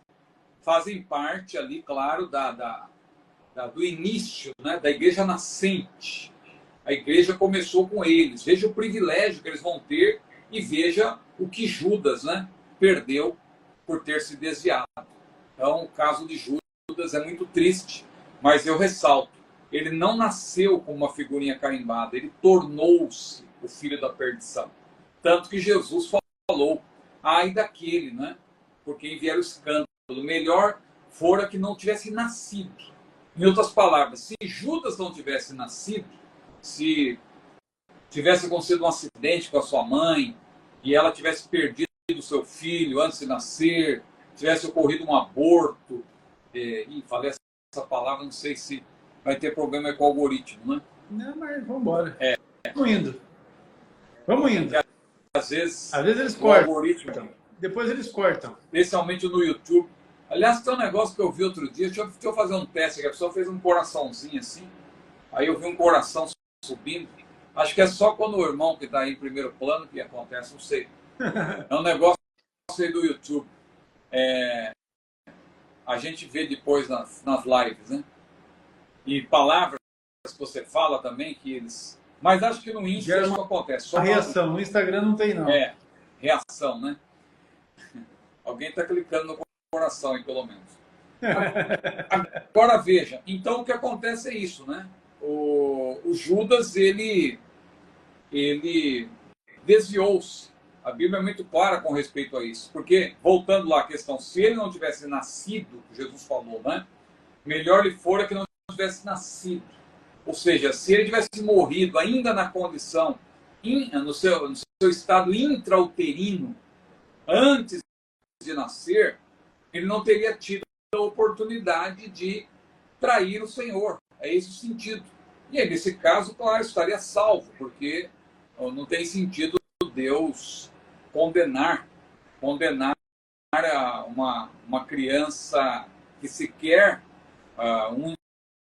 fazem parte ali, claro, do início, né, da igreja nascente. A igreja começou com eles. Veja o privilégio que eles vão ter e veja o que Judas, né, perdeu por ter se desviado. Então, o caso de Judas é muito triste, mas eu ressalto, ele não nasceu como uma figurinha carimbada, ele tornou-se o filho da perdição. Tanto que Jesus falou, ai daquele, né, porque enviaram o escândalo. Melhor fora que não tivesse nascido. Em outras palavras, se Judas não tivesse nascido, se tivesse acontecido um acidente com a sua mãe e ela tivesse perdido o seu filho antes de nascer, tivesse ocorrido um aborto, falei essa palavra, não sei se vai ter problema com o algoritmo, né? Não, mas vamos embora. Vamos indo. Às vezes eles o cortam. Algoritmo, depois eles cortam. Especialmente no YouTube. Aliás, tem um negócio que eu vi outro dia, deixa eu fazer um teste aqui, a pessoa fez um coraçãozinho assim, aí eu vi um coração subindo. Acho que é só quando o irmão que está aí em primeiro plano que acontece, não sei. É um negócio aí do YouTube. A gente vê depois nas lives, né? E palavras que você fala também, que eles... Mas acho que no Insta isso acontece. Só reação, no Instagram não tem não. Reação, né? Alguém está clicando no coração aí, pelo menos. Agora veja, então o que acontece é isso, né? O Judas, ele desviou-se. A Bíblia é muito clara com respeito a isso. Porque, voltando lá à questão, se ele não tivesse nascido, Jesus falou, né? Melhor lhe fora que não tivesse nascido. Ou seja, se ele tivesse morrido ainda na condição, no seu estado intrauterino, antes de nascer, ele não teria tido a oportunidade de trair o Senhor. É esse o sentido. E aí, nesse caso, claro, estaria salvo, porque não tem sentido Deus condenar uma criança que sequer,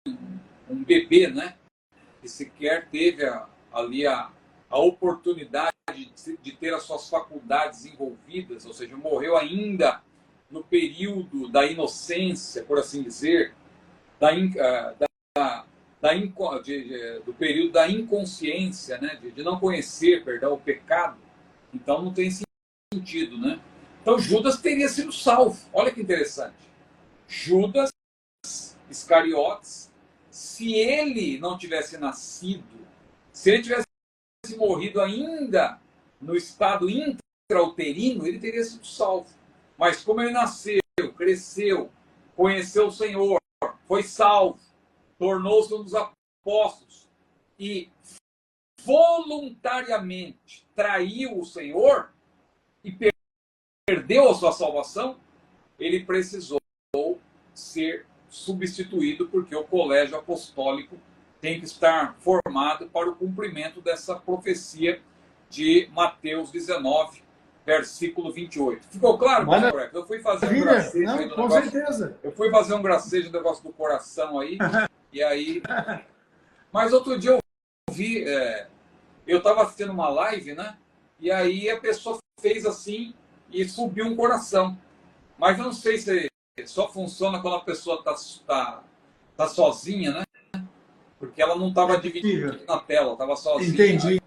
um bebê, né? Que sequer teve ali a oportunidade de ter as suas faculdades envolvidas, ou seja, morreu ainda no período da inocência, por assim dizer, do período da inconsciência, né? de não conhecer, perdão, o pecado. Então não tem sentido, né? Então Judas teria sido salvo. Olha que interessante. Judas Iscariotes, se ele não tivesse nascido, se ele tivesse morrido ainda no estado intrauterino, ele teria sido salvo. Mas como ele nasceu, cresceu, conheceu o Senhor, foi salvo, tornou-se um dos apóstolos e voluntariamente traiu o Senhor e perdeu a sua salvação, ele precisou ser substituído, porque o colégio apostólico tem que estar formado para o cumprimento dessa profecia de Mateus 19, versículo 28. Ficou claro, pastor? Eu fui fazer um gracejo aí do negócio. Certeza. Eu fui fazer um gracejo do negócio do coração aí, e aí... Mas outro dia eu vi... eu estava assistindo uma live, né? E aí a pessoa fez assim e subiu um coração. Mas eu não sei se só funciona quando a pessoa tá sozinha, né? Porque ela não estava dividida na tela, estava sozinha.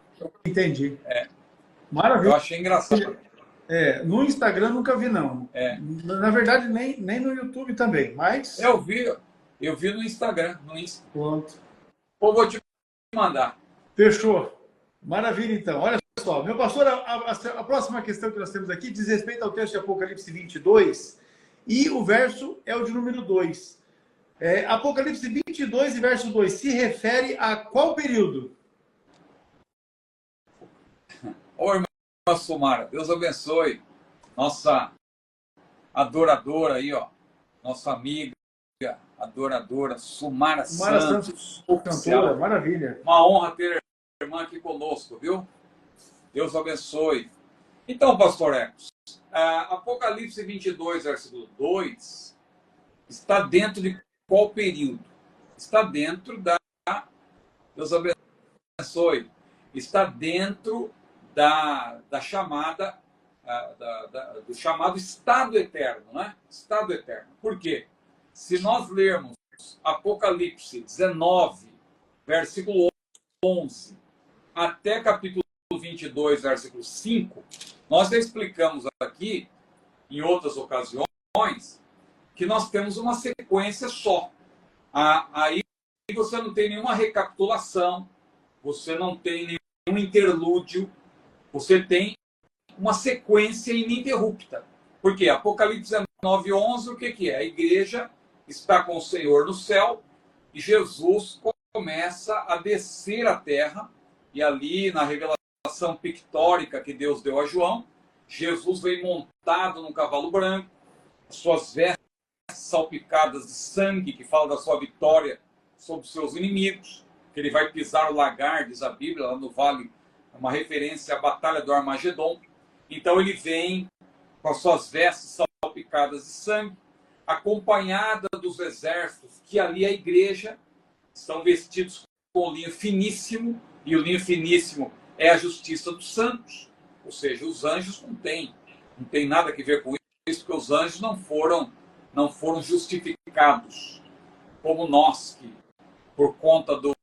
Entendi. Maravilha. Eu achei engraçado. No Instagram nunca vi, não. Na verdade, nem no YouTube também, mas... Eu vi no Instagram. Pronto. Ou vou te mandar. Fechou. Maravilha, então. Olha só, meu pastor, a próxima questão que nós temos aqui diz respeito ao texto de Apocalipse 22, e o verso é o de número 2. Apocalipse 22 e verso 2 se refere a qual período? Ô, irmã Sumara, Deus abençoe. Nossa adoradora aí, ó. Nossa amiga, adoradora, Sumara Santos. Cantora, maravilha. Uma honra ter a irmã aqui conosco, viu? Deus abençoe. Então, pastor Ecos, Apocalipse 22, versículo 2, está dentro de qual período? Está dentro da... Deus abençoe. Está dentro da chamada... do chamado estado eterno, né? Estado eterno. Por quê? Se nós lermos Apocalipse 19, versículo 11, até capítulo 22, versículo 5, nós já explicamos aqui, em outras ocasiões, que nós temos uma sequência só. Aí você não tem nenhuma recapitulação, você não tem nenhum interlúdio, você tem uma sequência ininterrupta. Por quê? Apocalipse 19, 11, o que é? A igreja está com o Senhor no céu e Jesus começa a descer à terra, e ali na revelação pictórica que Deus deu a João, Jesus vem montado num cavalo branco, suas vestes salpicadas de sangue, que fala da sua vitória sobre os seus inimigos, que ele vai pisar o lagar, diz a Bíblia, lá no vale, uma referência à batalha do Armagedon. Então ele vem com as suas vestes salpicadas de sangue, acompanhada dos exércitos, que ali a igreja estão vestidos com linho finíssimo, e o linho finíssimo é a justiça dos santos. Ou seja, os anjos não tem nada a ver com isso, porque os anjos não foram justificados como nós, que por conta do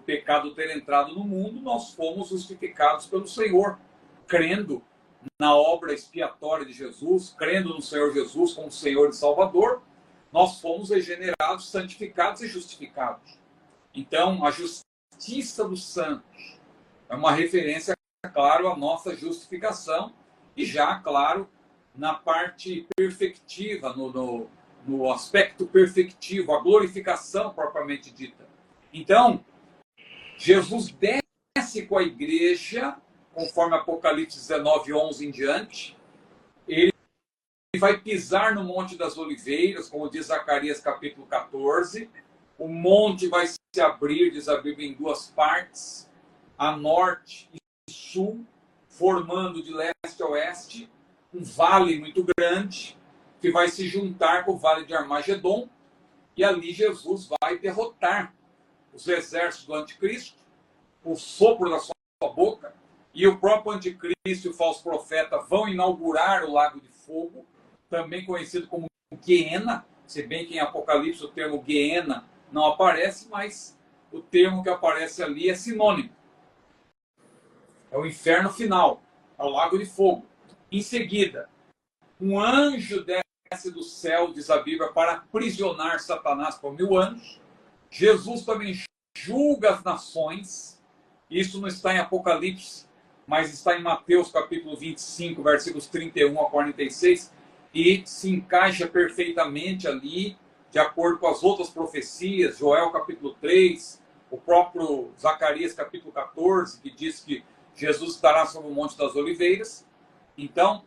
pecado ter entrado no mundo, nós fomos justificados pelo Senhor, crendo na obra expiatória de Jesus, crendo no Senhor Jesus como Senhor e Salvador, nós fomos regenerados, santificados e justificados. Então, a justiça dos santos é uma referência, claro, à nossa justificação, e já, claro, na parte perfectiva, no aspecto perfectivo, a glorificação propriamente dita. Então, Jesus desce com a igreja, conforme Apocalipse 19, 11 em diante. Ele vai pisar no Monte das Oliveiras, como diz Zacarias capítulo 14. O monte vai se abrir, diz a Bíblia, em duas partes, a norte e sul, formando de leste a oeste um vale muito grande, que vai se juntar com o vale de Armagedon, e ali Jesus vai derrotar os exércitos do anticristo, o sopro da sua boca, e o próprio anticristo e o falso profeta vão inaugurar o lago de fogo, também conhecido como Guiena, se bem que em Apocalipse o termo Guiena não aparece, mas o termo que aparece ali é sinônimo. É o inferno final, é o lago de fogo. Em seguida, um anjo desce do céu, diz a Bíblia, para aprisionar Satanás por 1000 anos. Jesus também julga as nações. Isso não está em Apocalipse, mas está em Mateus capítulo 25, versículos 31 a 46, e se encaixa perfeitamente ali, de acordo com as outras profecias, Joel capítulo 3, o próprio Zacarias capítulo 14, que diz que Jesus estará sobre o Monte das Oliveiras. Então,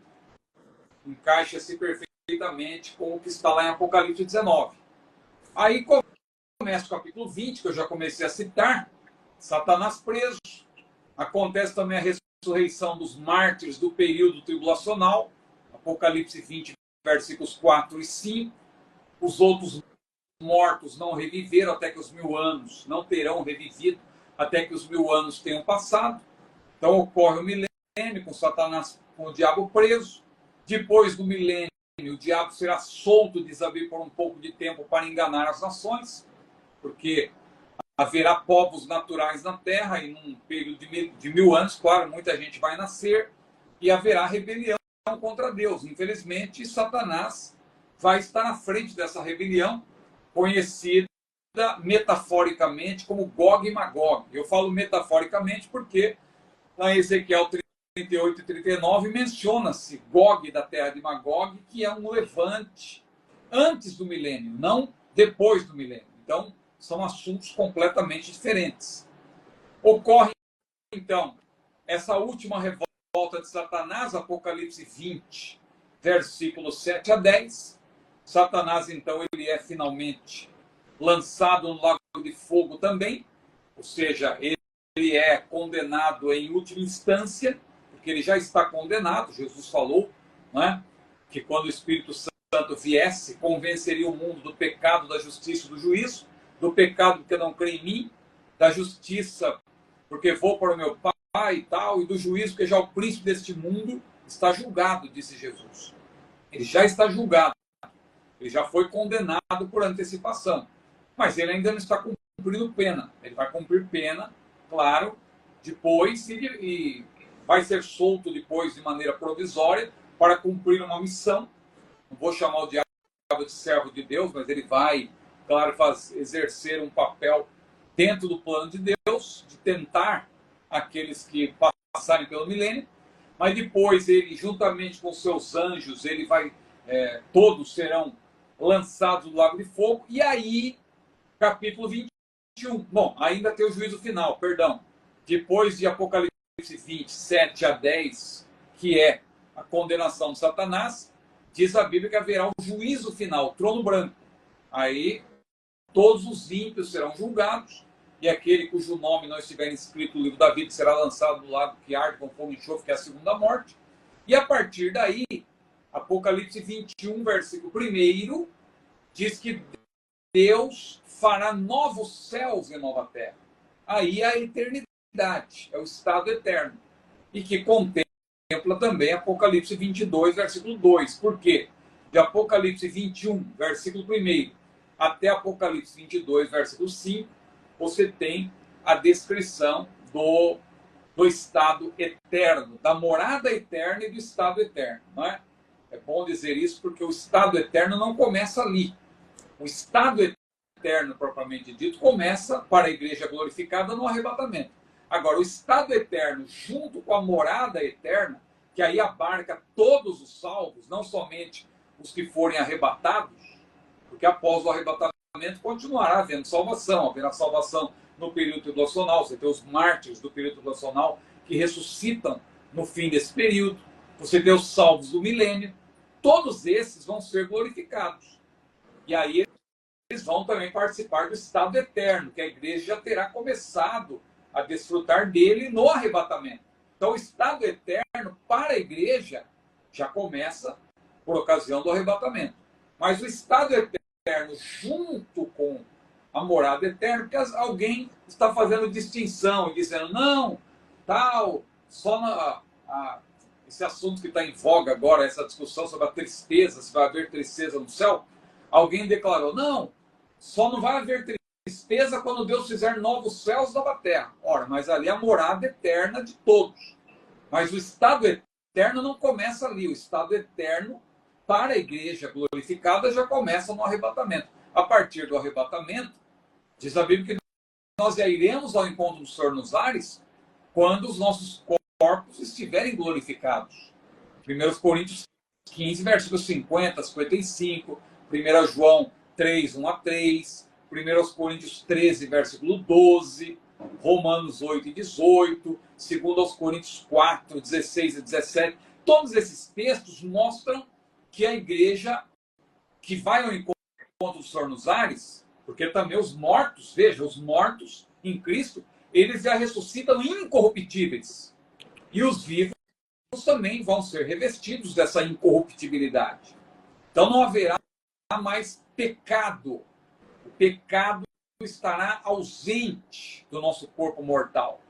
encaixa-se perfeitamente com o que está lá em Apocalipse 19. Aí começa o capítulo 20, que eu já comecei a citar, Satanás preso. Acontece também a ressurreição dos mártires do período tribulacional, Apocalipse 20, versículos 4 e 5. Os outros mortos não reviveram até que os 1000 anos, não terão revivido até que os 1000 anos tenham passado. Então ocorre o milênio com Satanás, com o diabo preso. Depois do milênio, o diabo será solto, diz a Bíblia, por um pouco de tempo para enganar as nações, porque haverá povos naturais na terra e num período de 1000 anos, claro, muita gente vai nascer e haverá rebelião contra Deus. Infelizmente, Satanás vai estar na frente dessa rebelião, conhecida metaforicamente como Gog e Magog. Eu falo metaforicamente porque lá em Ezequiel 38 e 39 menciona-se Gog da terra de Magog, que é um levante antes do milênio, não depois do milênio. Então, são assuntos completamente diferentes. Ocorre, então, essa última revolta de Satanás, Apocalipse 20, versículos 7 a 10. Satanás, então, ele é finalmente lançado no lago de fogo também, ou seja, ele é condenado em última instância, porque ele já está condenado. Jesus falou, não é? Que quando o Espírito Santo viesse, convenceria o mundo do pecado, da justiça e do juízo. Do pecado porque não crê em mim, da justiça porque vou para o meu Pai e tal, e do juízo porque já o príncipe deste mundo está julgado, disse Jesus. Ele já está julgado, ele já foi condenado por antecipação, mas ele ainda não está cumprindo pena. Ele vai cumprir pena, claro, depois, e vai ser solto depois de maneira provisória para cumprir uma missão. Não vou chamar o diabo de servo de Deus, mas ele vai, claro, exercer um papel dentro do plano de Deus, de tentar aqueles que passarem pelo milênio, mas depois ele, juntamente com seus anjos, ele vai, todos serão lançados no lago de fogo, e aí, capítulo 21, bom, ainda tem o juízo final, perdão, depois de Apocalipse 27 a 10, que é a condenação de Satanás, diz a Bíblia que haverá um juízo final, o trono branco. Aí todos os ímpios serão julgados, e aquele cujo nome não estiver inscrito no livro da vida será lançado no lago que arde com fogo e enxofre, que é a segunda morte. E a partir daí, Apocalipse 21, versículo 1, diz que Deus fará novos céus e nova terra. Aí é a eternidade, é o estado eterno, e que contempla também Apocalipse 22, versículo 2. Por quê? De Apocalipse 21, versículo 1, até Apocalipse 22, versículo 5, você tem a descrição do estado eterno, da morada eterna e do estado eterno. Não é? É bom dizer isso porque o estado eterno não começa ali. O estado eterno, propriamente dito, começa para a igreja glorificada no arrebatamento. Agora, o estado eterno, junto com a morada eterna, que aí abarca todos os salvos, não somente os que forem arrebatados, porque após o arrebatamento continuará havendo salvação, haverá salvação no período tribulacional, você tem os mártires do período tribulacional que ressuscitam no fim desse período, você tem os salvos do milênio, todos esses vão ser glorificados. E aí eles vão também participar do estado eterno, que a igreja já terá começado a desfrutar dele no arrebatamento. Então, o estado eterno para a igreja já começa por ocasião do arrebatamento. Mas o estado eterno junto com a morada eterna, porque alguém está fazendo distinção e dizendo, não, tal, só esse assunto que está em voga agora, essa discussão sobre a tristeza, se vai haver tristeza no céu, alguém declarou, não, só não vai haver tristeza quando Deus fizer novos céus e nova terra. Ora, mas ali é a morada eterna de todos. Mas o estado eterno não começa ali. O estado eterno para a igreja glorificada já começa no arrebatamento. A partir do arrebatamento, diz a Bíblia que nós já iremos ao encontro do Senhor nos ares quando os nossos corpos estiverem glorificados. 1 Coríntios 15, versículos 50, 55, 1 João 3, 1 a 3, 1 Coríntios 13, versículo 12, Romanos 8 e 18, 2 Coríntios 4, 16 e 17. Todos esses textos mostram que a igreja que vai ao encontro do Senhor nos ares, porque também os mortos, veja, os mortos em Cristo, eles já ressuscitam incorruptíveis. E os vivos também vão ser revestidos dessa incorruptibilidade. Então não haverá mais pecado. O pecado estará ausente do nosso corpo mortal.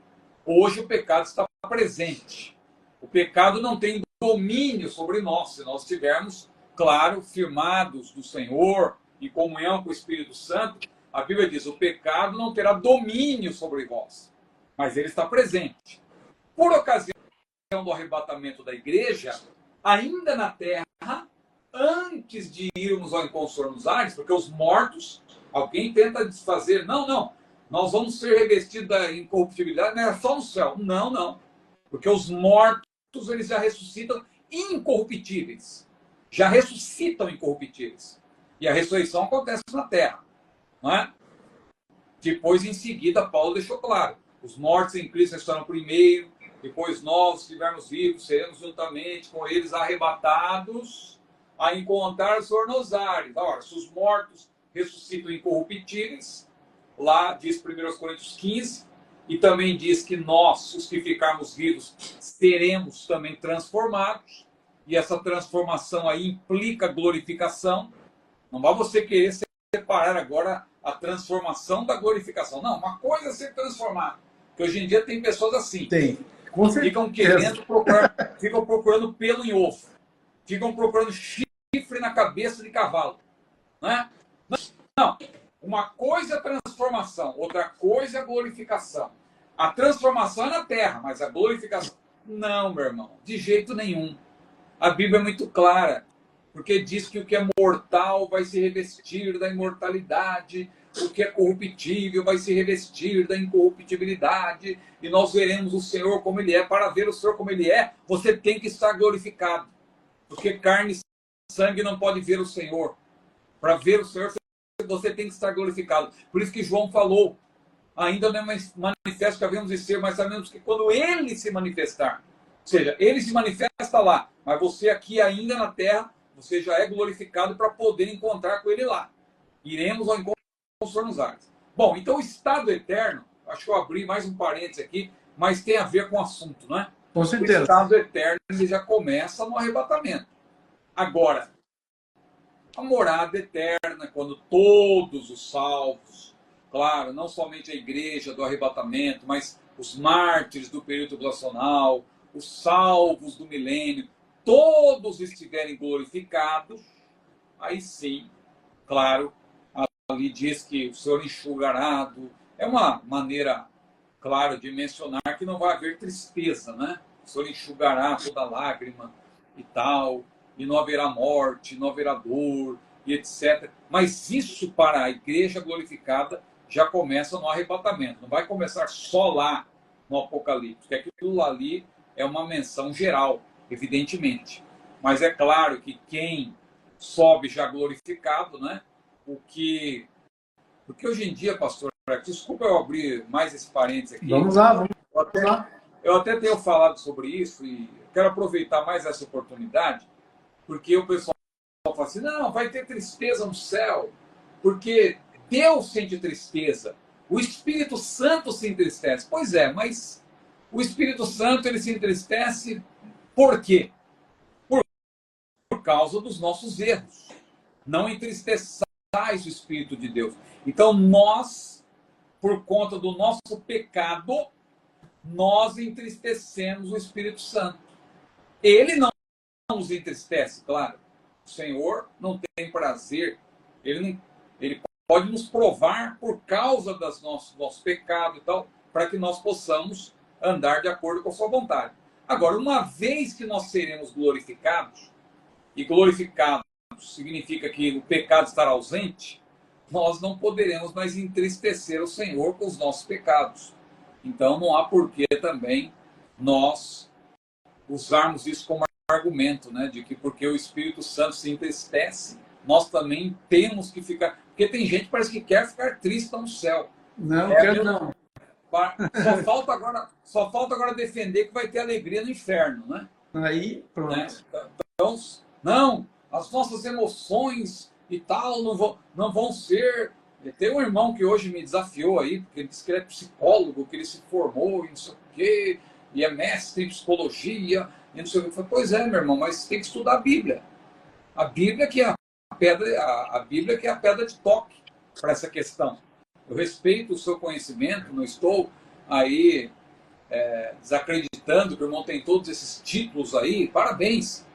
Hoje o pecado está presente. O pecado não tem domínio sobre nós, se nós estivermos, claro, firmados do Senhor, em comunhão com o Espírito Santo. A Bíblia diz, o pecado não terá domínio sobre vós, mas ele está presente. Por ocasião do arrebatamento da igreja, ainda na terra, antes de irmos ao encontro do Senhor nos ares, porque os mortos, alguém tenta desfazer, não, nós vamos ser revestidos da incorruptibilidade, não é só no céu. Não, porque os mortos, eles já ressuscitam incorruptíveis, já ressuscitam incorruptíveis, e a ressurreição acontece na terra, não é? Depois, em seguida, Paulo deixou claro, os mortos em Cristo estarão primeiro, depois nós, se estivermos vivos, seremos juntamente com eles arrebatados a encontrar o Senhor nos ares. Ora, se os mortos ressuscitam incorruptíveis, lá diz 1 Coríntios 15, e também diz que nós, os que ficarmos vivos, seremos também transformados, e essa transformação aí implica glorificação. Não vai você querer separar agora a transformação da glorificação. Não, uma coisa é ser transformado. Porque hoje em dia tem pessoas assim. Tem. Com ficam certeza. ficam procurando pelo em ovo. Ficam procurando chifre na cabeça de cavalo. Né? Não. Uma coisa é a transformação, outra coisa é a glorificação. A transformação é na terra, mas a glorificação... Não, meu irmão, de jeito nenhum. A Bíblia é muito clara, porque diz que o que é mortal vai se revestir da imortalidade, o que é corruptível vai se revestir da incorruptibilidade, e nós veremos o Senhor como Ele é. Para ver o Senhor como Ele é, você tem que estar glorificado, porque carne e sangue não pode ver o Senhor. Para ver o Senhor, você tem que estar glorificado. Por isso que João falou, ainda não é manifesto que havemos de ser, mas sabemos que quando Ele se manifestar, ou seja, Ele se manifesta lá, mas você aqui ainda na terra, você já é glorificado para poder encontrar com Ele lá. Iremos ao encontro do Senhor nos ares. Bom, então o estado eterno, acho que eu abri mais um parênteses aqui, mas tem a ver com o assunto, não é? Com certeza. O estado eterno ele já começa no arrebatamento. Agora, a morada eterna, quando todos os salvos, claro, não somente a igreja do arrebatamento, mas os mártires do período tribulacional, os salvos do milênio, todos estiverem glorificados, aí sim, claro, ali diz que o Senhor enxugará. É uma maneira, claro, de mencionar que não vai haver tristeza, né? O Senhor enxugará toda lágrima e tal, e não haverá morte, não haverá dor, e etc. Mas isso para a igreja glorificada já começa no arrebatamento. Não vai começar só lá no Apocalipse, porque aquilo ali é uma menção geral, evidentemente. Mas é claro que quem sobe já glorificado, né? Porque hoje em dia, pastor, desculpa eu abrir mais esse parênteses aqui. Vamos lá. Eu até tenho falado sobre isso e quero aproveitar mais essa oportunidade, porque o pessoal fala assim, não, vai ter tristeza no céu, porque Deus sente tristeza, o Espírito Santo se entristece. Pois é, mas O Espírito Santo, ele se entristece por quê? Por causa dos nossos erros. Não entristeçais o Espírito de Deus. Então, nós, por conta do nosso pecado, nós entristecemos o Espírito Santo. Ele não nos entristece, claro. O Senhor não tem prazer. Ele pode nos provar por causa dos nossos pecados e tal, para que nós possamos andar de acordo com a sua vontade. Agora, uma vez que nós seremos glorificados, e glorificados significa que o pecado estará ausente, nós não poderemos mais entristecer o Senhor com os nossos pecados. Então, não há porquê também nós usarmos isso como argumento, né? De que porque o Espírito Santo se entristece, nós também temos que ficar... Porque tem gente que parece que quer ficar triste no céu. Não, quero não. Só falta agora defender que vai ter alegria no inferno, né? Aí, pronto. Né? Então, não, as nossas emoções e tal não vão ser... Tem um irmão que hoje me desafiou aí, porque ele disse que ele é psicólogo, que ele se formou e não sei o quê, e é mestre em psicologia, e não sei o quê. Eu falei, pois é, meu irmão, mas tem que estudar a Bíblia. A Bíblia que é a Bíblia que é a pedra de toque para essa questão. Eu respeito o seu conhecimento, não estou aí desacreditando que o irmão tem todos esses títulos aí, parabéns,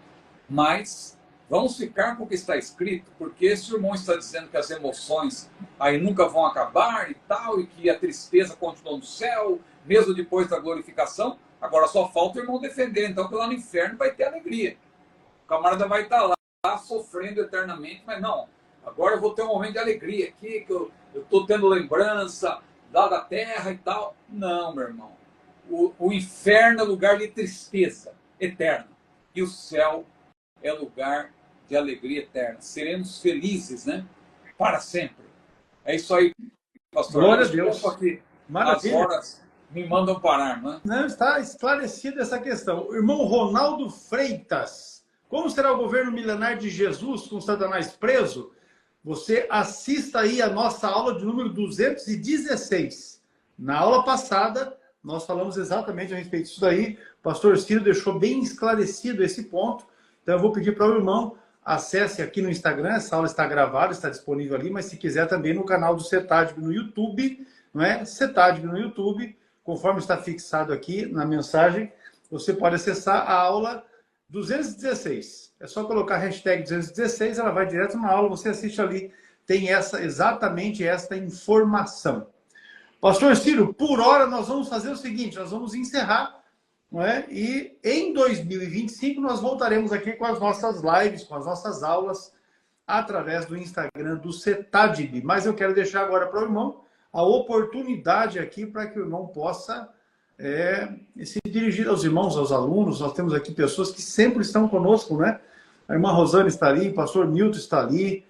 mas vamos ficar com o que está escrito, porque se o irmão está dizendo que as emoções aí nunca vão acabar e tal, e que a tristeza continua no céu, mesmo depois da glorificação, agora só falta o irmão defender, então que lá no inferno vai ter alegria. O camarada vai estar lá sofrendo eternamente, mas não, agora eu vou ter um momento de alegria aqui, que eu estou tendo lembrança lá da terra e tal. Não, meu irmão. O inferno é lugar de tristeza eterna. E o céu é lugar de alegria eterna. Seremos felizes, né? Para sempre. É isso aí, pastor. Glória a Deus. Maravilha. As horas me mandam parar, né? Não, está esclarecida essa questão. O irmão Ronaldo Freitas. Como será o governo milenar de Jesus com Satanás preso? Você assista aí a nossa aula de número 216. Na aula passada, nós falamos exatamente a respeito disso daí. O pastor Ciro deixou bem esclarecido esse ponto. Então, eu vou pedir para o irmão, acesse aqui no Instagram. Essa aula está gravada, está disponível ali, mas se quiser também no canal do CETADB no YouTube, não é? CETADB no YouTube, conforme está fixado aqui na mensagem, você pode acessar a aula 216. É só colocar a hashtag 216, ela vai direto na aula, você assiste ali, tem exatamente esta informação. Pastor Ciro, por hora nós vamos fazer o seguinte, nós vamos encerrar, não é? E em 2025 nós voltaremos aqui com as nossas lives, com as nossas aulas, através do Instagram do CETADB. Mas eu quero deixar agora para o irmão a oportunidade aqui para que o irmão possa se dirigir aos irmãos, aos alunos. Nós temos aqui pessoas que sempre estão conosco, né? A irmã Rosana está ali, o pastor Milton está ali,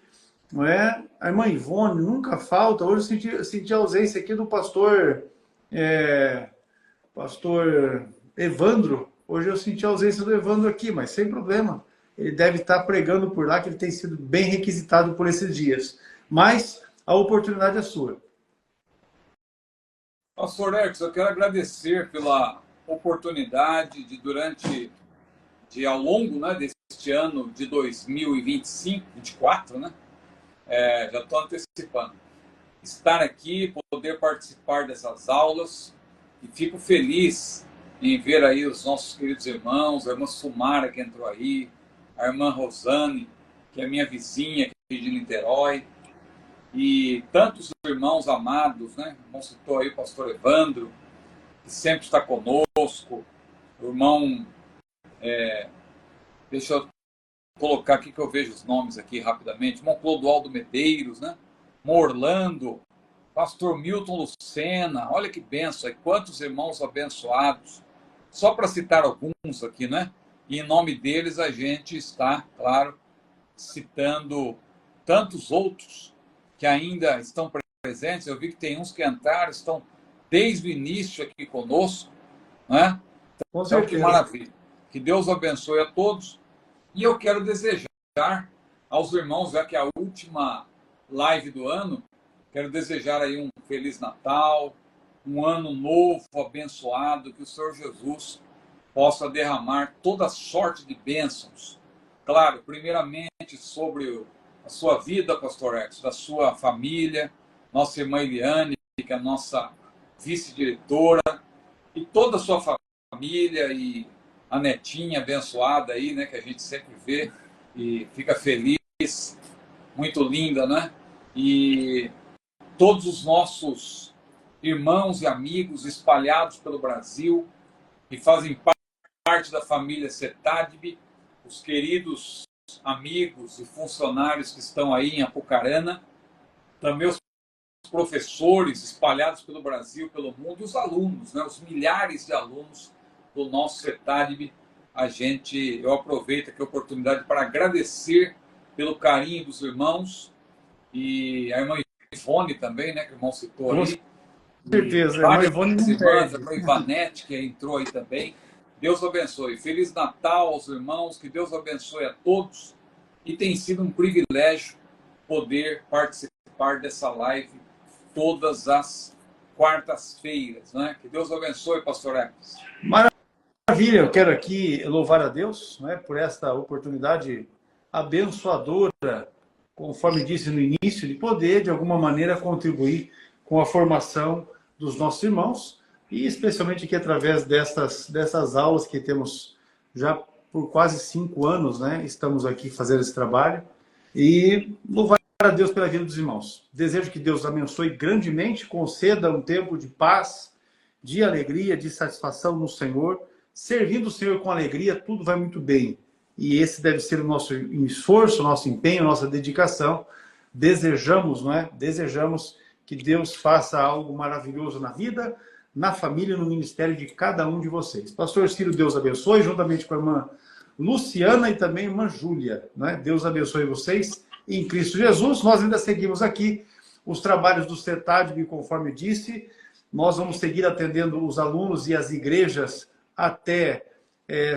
não é? A irmã Ivone nunca falta. Hoje eu senti a ausência aqui do pastor Evandro. Hoje eu senti a ausência do Evandro aqui, mas sem problema. Ele deve estar pregando por lá, que ele tem sido bem requisitado por esses dias. Mas a oportunidade é sua. Pastor Ercos, eu quero agradecer pela oportunidade de ao longo, né, deste ano de 2025, 24, né? Já estou antecipando. Estar aqui, poder participar dessas aulas, e fico feliz em ver aí os nossos queridos irmãos, a irmã Sumara que entrou aí, a irmã Rosane, que é minha vizinha aqui de Niterói, e tantos irmãos amados, né? O irmão citou aí o pastor Evandro, que sempre está conosco, o irmão, deixa eu colocar aqui que eu vejo os nomes aqui rapidamente, irmão Clodoaldo Medeiros, né? Orlando, pastor Milton Lucena, olha que benção, quantos irmãos abençoados, só para citar alguns aqui, né? E em nome deles a gente está, claro, citando tantos outros que ainda estão presentes. Eu vi que tem uns que entraram, estão desde o início aqui conosco, né? Então, que maravilha. Que Deus abençoe a todos. E eu quero desejar aos irmãos, já que é a última live do ano, quero desejar aí um Feliz Natal, um ano novo, abençoado, que o Senhor Jesus possa derramar toda sorte de bênçãos. Claro, primeiramente sobre a sua vida, pastor Edson, da sua família, nossa irmã Eliane, que é a nossa vice-diretora, e toda a sua família, e a netinha abençoada aí, né, que a gente sempre vê e fica feliz, muito linda, né? E todos os nossos irmãos e amigos espalhados pelo Brasil, que fazem parte da família CETADB, os queridos amigos e funcionários que estão aí em Apucarana, também os professores espalhados pelo Brasil, pelo mundo, e os alunos, né, os milhares de alunos do nosso CETADB. Eu aproveito aqui a oportunidade para agradecer pelo carinho dos irmãos, e a irmã Ivone também, né, que o irmão citou ali. Com certeza, a irmã Ivone não perde. A irmã Ivanete, que entrou aí também. Deus abençoe. Feliz Natal aos irmãos, que Deus abençoe a todos. E tem sido um privilégio poder participar dessa live todas as quartas-feiras, né? Que Deus abençoe, pastor Epes. Maravilha, eu quero aqui louvar a Deus, né, por esta oportunidade abençoadora, conforme disse no início, de poder, de alguma maneira, contribuir com a formação dos nossos irmãos, e especialmente aqui através dessas aulas que temos já por quase 5 anos, né? Estamos aqui fazendo esse trabalho, e louvar a Deus pela vida dos irmãos. Desejo que Deus abençoe grandemente, conceda um tempo de paz, de alegria, de satisfação no Senhor. Servindo o Senhor com alegria, tudo vai muito bem. E esse deve ser o nosso esforço, nosso empenho, nossa dedicação. Desejamos, não é? Desejamos que Deus faça algo maravilhoso na vida, na família, no ministério de cada um de vocês. Pastor Ciro, Deus abençoe, juntamente com a irmã Luciana e também a irmã Júlia, não é? Deus abençoe vocês em Cristo Jesus. Nós ainda seguimos aqui os trabalhos do CETADB, conforme disse. Nós vamos seguir atendendo os alunos e as igrejas até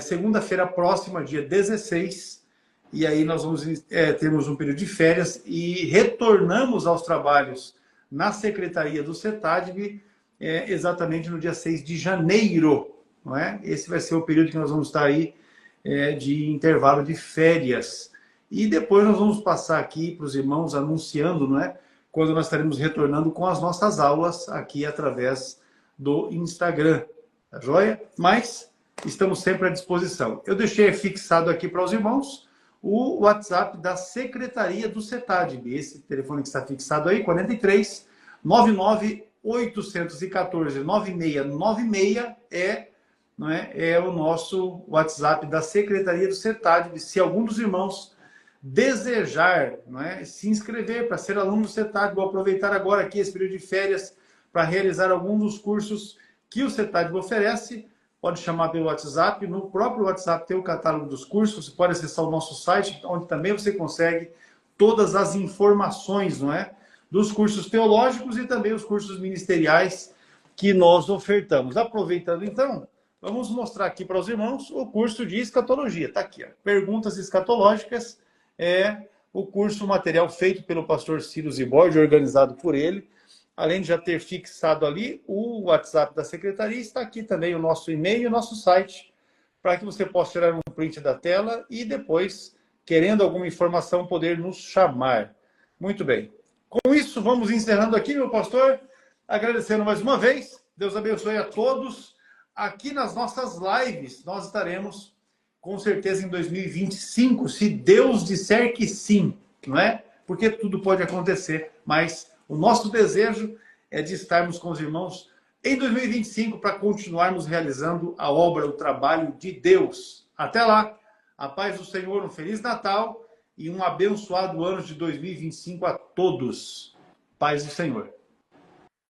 segunda-feira próxima, dia 16. E aí nós vamos termos um período de férias e retornamos aos trabalhos na secretaria do CETADB exatamente no dia 6 de janeiro. Não é? Esse vai ser o período que nós vamos estar aí de intervalo de férias. E depois nós vamos passar aqui para os irmãos anunciando, não é? Quando nós estaremos retornando com as nossas aulas aqui através do Instagram. Tá joia? Mas estamos sempre à disposição. Eu deixei fixado aqui para os irmãos o WhatsApp da Secretaria do CETADB. Esse telefone que está fixado aí, 43 99 814 9696 é o nosso WhatsApp da Secretaria do CETADB. Se algum dos irmãos desejar, não é, se inscrever para ser aluno do CETADB, vou aproveitar agora aqui esse período de férias para realizar algum dos cursos que o CETADB oferece, pode chamar pelo WhatsApp. No próprio WhatsApp tem o catálogo dos cursos, você pode acessar o nosso site, onde também você consegue todas as informações, não é, dos cursos teológicos e também os cursos ministeriais que nós ofertamos. Aproveitando então, vamos mostrar aqui para os irmãos o curso de escatologia. Está aqui, ó. Perguntas escatológicas, o curso material feito pelo pastor Ciro Zibordi, organizado por ele. Além de já ter fixado ali o WhatsApp da secretaria, está aqui também o nosso e-mail e o nosso site, para que você possa tirar um print da tela e depois, querendo alguma informação, poder nos chamar. Muito bem. Com isso, vamos encerrando aqui, meu pastor, agradecendo mais uma vez. Deus abençoe a todos. Aqui nas nossas lives, nós estaremos, com certeza, em 2025, se Deus disser que sim, não é? Porque tudo pode acontecer, mas o nosso desejo é de estarmos com os irmãos em 2025 para continuarmos realizando a obra, o trabalho de Deus. Até lá, a paz do Senhor, um Feliz Natal e um abençoado ano de 2025 a todos. Paz do Senhor.